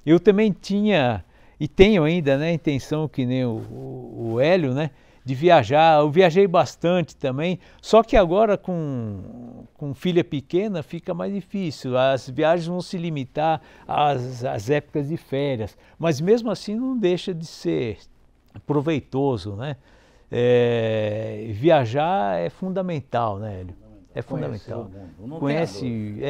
Speaker 4: Eu também tinha, e tenho ainda, né, a intenção, que nem o Hélio, né, de viajar. Eu viajei bastante também, só que agora com filha pequena fica mais difícil. As viagens vão se limitar às épocas de férias, mas mesmo assim não deixa de ser proveitoso, né? Viajar é fundamental, né, Hélio? É fundamental. Conhece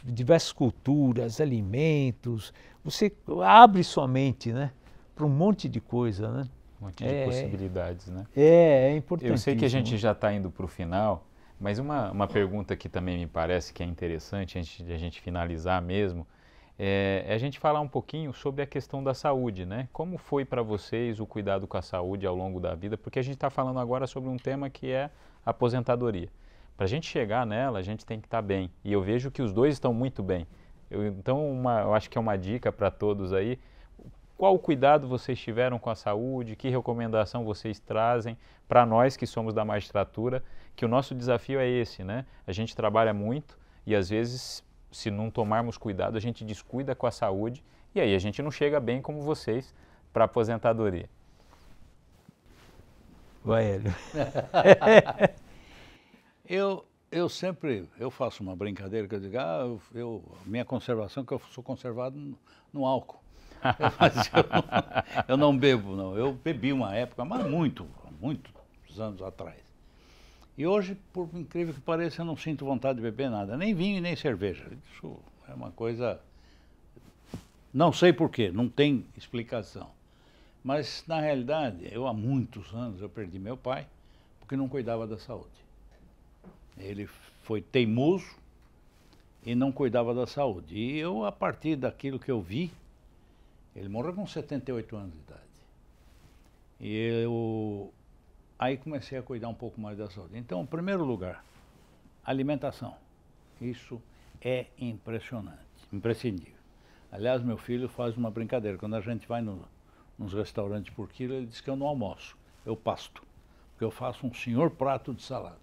Speaker 4: diversas culturas, alimentos. Você abre sua mente, né, para um monte de coisa, né?
Speaker 1: Um monte de possibilidades, né?
Speaker 4: É importante.
Speaker 1: Eu sei que a gente já está indo para o final, mas uma pergunta que também me parece que é interessante, antes de a gente finalizar mesmo, é a gente falar um pouquinho sobre a questão da saúde, né? Como foi para vocês o cuidado com a saúde ao longo da vida? Porque a gente está falando agora sobre um tema que é a aposentadoria. Para a gente chegar nela, a gente tem que estar bem. E eu vejo que os dois estão muito bem. Então, eu acho que é uma dica para todos aí. Qual cuidado vocês tiveram com a saúde? Que recomendação vocês trazem para nós que somos da magistratura? Que o nosso desafio é esse, né? A gente trabalha muito e às vezes, se não tomarmos cuidado, a gente descuida com a saúde e aí a gente não chega bem como vocês para a aposentadoria.
Speaker 4: Vai, Hélio.
Speaker 3: Eu sempre faço uma brincadeira que eu digo, minha conservação, que eu sou conservado no álcool. Eu não bebo, não. Eu bebi uma época, mas muitos anos atrás. E hoje, por incrível que pareça, eu não sinto vontade de beber nada, nem vinho e nem cerveja. Isso é uma coisa, não sei porquê, não tem explicação. Mas, na realidade, há muitos anos eu perdi meu pai, porque não cuidava da saúde. Ele foi teimoso e não cuidava da saúde. E eu, a partir daquilo que eu vi, ele morreu com 78 anos de idade. E eu aí comecei a cuidar um pouco mais da saúde. Então, em primeiro lugar, alimentação. Isso é impressionante. imprescindível. Aliás, meu filho faz uma brincadeira. Quando a gente vai nos restaurantes por quilo, ele diz que eu não almoço, eu pasto. Porque eu faço um senhor prato de salada.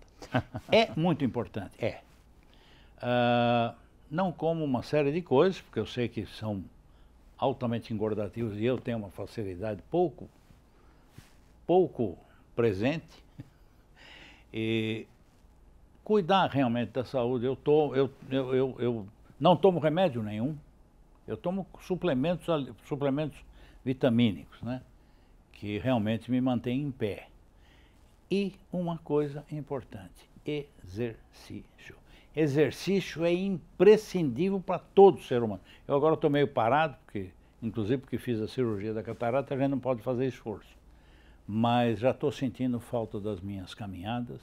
Speaker 3: É muito importante, é. Não como uma série de coisas, porque eu sei que são altamente engordativos e eu tenho uma facilidade pouco presente. E cuidar realmente da saúde. Eu não tomo remédio nenhum. Eu tomo suplementos vitamínicos, né? Que realmente me mantêm em pé. E uma coisa importante, exercício. Exercício é imprescindível para todo ser humano. Eu agora estou meio parado, inclusive porque fiz a cirurgia da catarata, a gente não pode fazer esforço. Mas já estou sentindo falta das minhas caminhadas,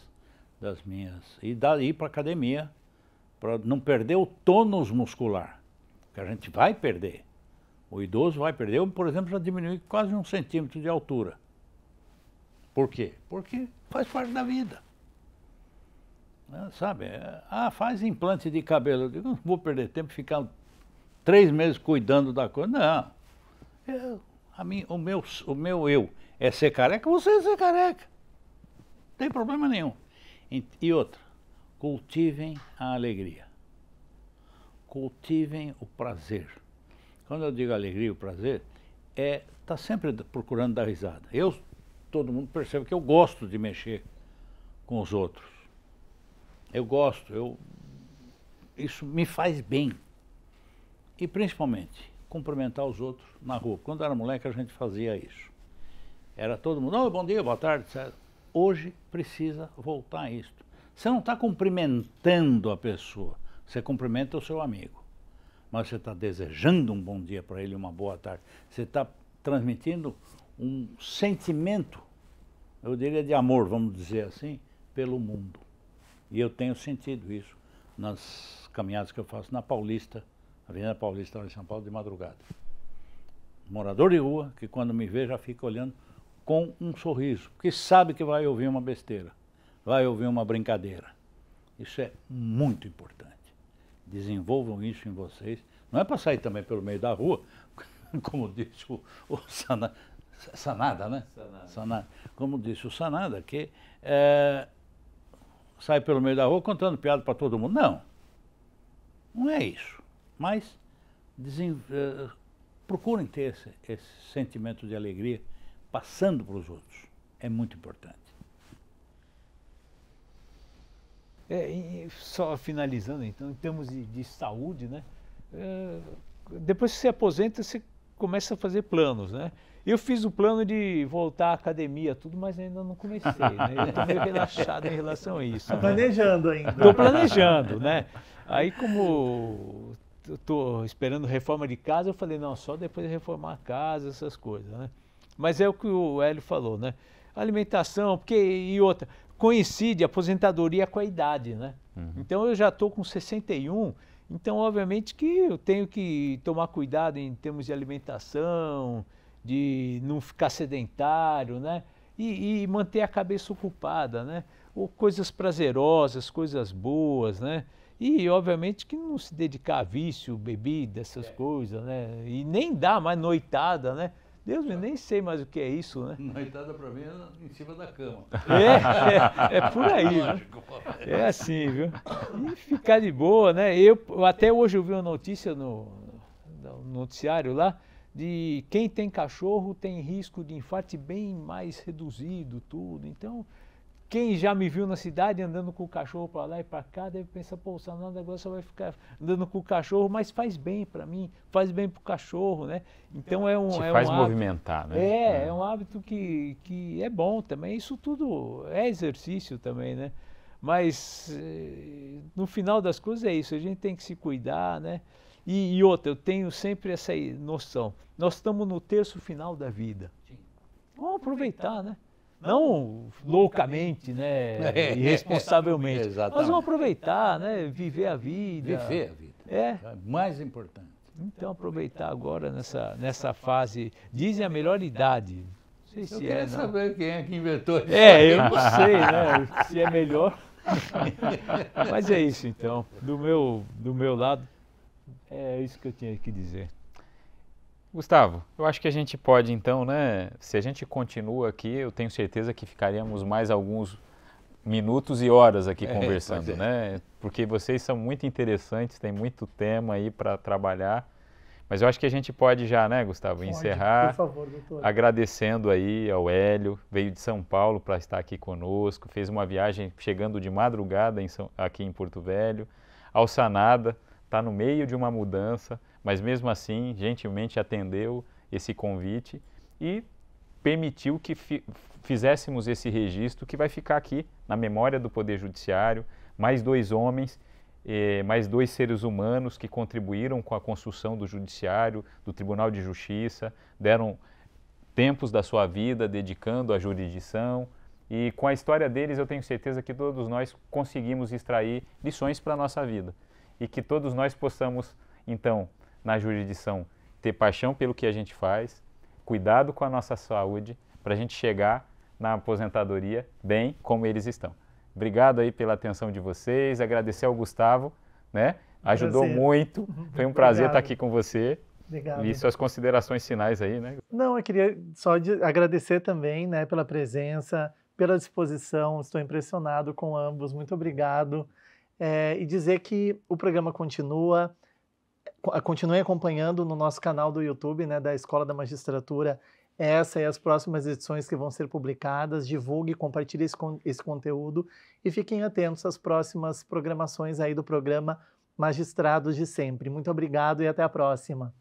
Speaker 3: e ir para a academia, para não perder o tônus muscular, que a gente vai perder. O idoso vai perder. Eu, por exemplo, já diminui quase 1 centímetro de altura. Por quê? Porque faz parte da vida. Sabe? Faz implante de cabelo. Eu digo, não vou perder tempo e ficar 3 meses cuidando da coisa. Não. O meu eu é ser careca, você é ser careca. Não tem problema nenhum. E outra, cultivem a alegria. Cultivem o prazer. Quando eu digo alegria e o prazer, tá sempre procurando dar risada. Todo mundo percebe que eu gosto de mexer com os outros. Eu gosto, isso me faz bem. E principalmente, cumprimentar os outros na rua. Quando era moleque, a gente fazia isso. Era todo mundo, bom dia, boa tarde, etc. Hoje precisa voltar a isso. Você não está cumprimentando a pessoa, você cumprimenta o seu amigo. Mas você está desejando um bom dia para ele, uma boa tarde. Você está transmitindo um sentimento, eu diria de amor, vamos dizer assim, pelo mundo. E eu tenho sentido isso nas caminhadas que eu faço na Paulista, Avenida Paulista, lá em São Paulo, de madrugada. Morador de rua, que quando me vê já fica olhando com um sorriso, porque sabe que vai ouvir uma besteira, vai ouvir uma brincadeira. Isso é muito importante. Desenvolvam isso em vocês. Não é para sair também pelo meio da rua, como disse o Sanada, né? Sanada. Como disse o Sanada, que sai pelo meio da rua contando piada para todo mundo. Não é isso. Mas procurem ter esse sentimento de alegria passando para os outros. É muito importante.
Speaker 4: E só finalizando, então, em termos de saúde, né? Depois que você aposenta, você começa a fazer planos, né? Eu fiz o plano de voltar à academia, tudo, mas ainda não comecei, né? Eu estou meio relaxado em relação a isso.
Speaker 2: Está planejando ainda.
Speaker 4: Estou planejando, né? Aí, como eu estou esperando reforma de casa, eu falei, não, só depois de reformar a casa, essas coisas, né? Mas é o que o Hélio falou, né? Alimentação, e outra, coincide a aposentadoria com a idade, né? Uhum. Então eu já estou com 61, então obviamente que eu tenho que tomar cuidado em termos de alimentação, de não ficar sedentário, né? E manter a cabeça ocupada, né? Ou coisas prazerosas, coisas boas, né? E obviamente que não se dedicar a vício, bebida, essas coisas, né? E nem dar mais noitada, né? Deus, eu nem sei mais o que é isso, né?
Speaker 3: Noitada para mim é em cima da cama.
Speaker 4: É por aí, né? É assim, viu? E ficar de boa, né? Até hoje eu vi uma notícia no noticiário lá, de quem tem cachorro tem risco de infarto bem mais reduzido, tudo. Então, quem já me viu na cidade andando com o cachorro para lá e para cá, deve pensar, pô, o Sanada agora só vai ficar andando com o cachorro, mas faz bem para mim, faz bem para o cachorro, né? Então
Speaker 1: faz movimentar, né?
Speaker 4: É um hábito que é bom também, isso tudo é exercício também, né? Mas no final das coisas é isso, a gente tem que se cuidar, né? E outra, eu tenho sempre essa noção, nós estamos no terço final da vida, vamos aproveitar, né? Não loucamente, né, irresponsavelmente, mas vamos aproveitar, né, viver a vida.
Speaker 3: Viver a vida, é mais importante.
Speaker 4: Então aproveitar agora nessa fase, dizem a melhor idade. Não sei se
Speaker 3: eu queria saber quem é que inventou isso.
Speaker 4: Eu não sei, né, se é melhor. Mas é isso então, do meu lado, É isso que eu tinha que dizer.
Speaker 1: Gustavo, eu acho que a gente pode então, né? Se a gente continua aqui, eu tenho certeza que ficaríamos mais alguns minutos e horas aqui conversando, né? Porque vocês são muito interessantes, tem muito tema aí para trabalhar. Mas eu acho que a gente pode já, né, Gustavo,
Speaker 2: Pode,
Speaker 1: encerrar
Speaker 2: por favor, doutor.
Speaker 1: agradecendo aí ao Hélio, veio de São Paulo para estar aqui conosco, fez uma viagem chegando de madrugada aqui em Porto Velho, ao Sanada, está no meio de uma mudança, mas mesmo assim, gentilmente atendeu esse convite e permitiu que fizéssemos esse registro que vai ficar aqui na memória do Poder Judiciário, mais 2 homens, mais 2 seres humanos que contribuíram com a construção do Judiciário, do Tribunal de Justiça, deram tempos da sua vida dedicando à jurisdição e com a história deles eu tenho certeza que todos nós conseguimos extrair lições para a nossa vida e que todos nós possamos, então, na jurisdição, ter paixão pelo que a gente faz, cuidado com a nossa saúde, para a gente chegar na aposentadoria bem como eles estão. Obrigado aí pela atenção de vocês, agradecer ao Gustavo, né? Ajudou muito, foi um prazer estar aqui com você.
Speaker 2: Obrigado.
Speaker 1: E suas considerações finais aí, né?
Speaker 2: Não, eu queria só agradecer também, né, pela presença, pela disposição, estou impressionado com ambos, muito obrigado. E dizer que o programa continue acompanhando no nosso canal do YouTube, né, da Escola da Magistratura, essa e as próximas edições que vão ser publicadas, divulgue, compartilhe esse conteúdo e fiquem atentos às próximas programações aí do programa Magistrados de Sempre. Muito obrigado e até a próxima.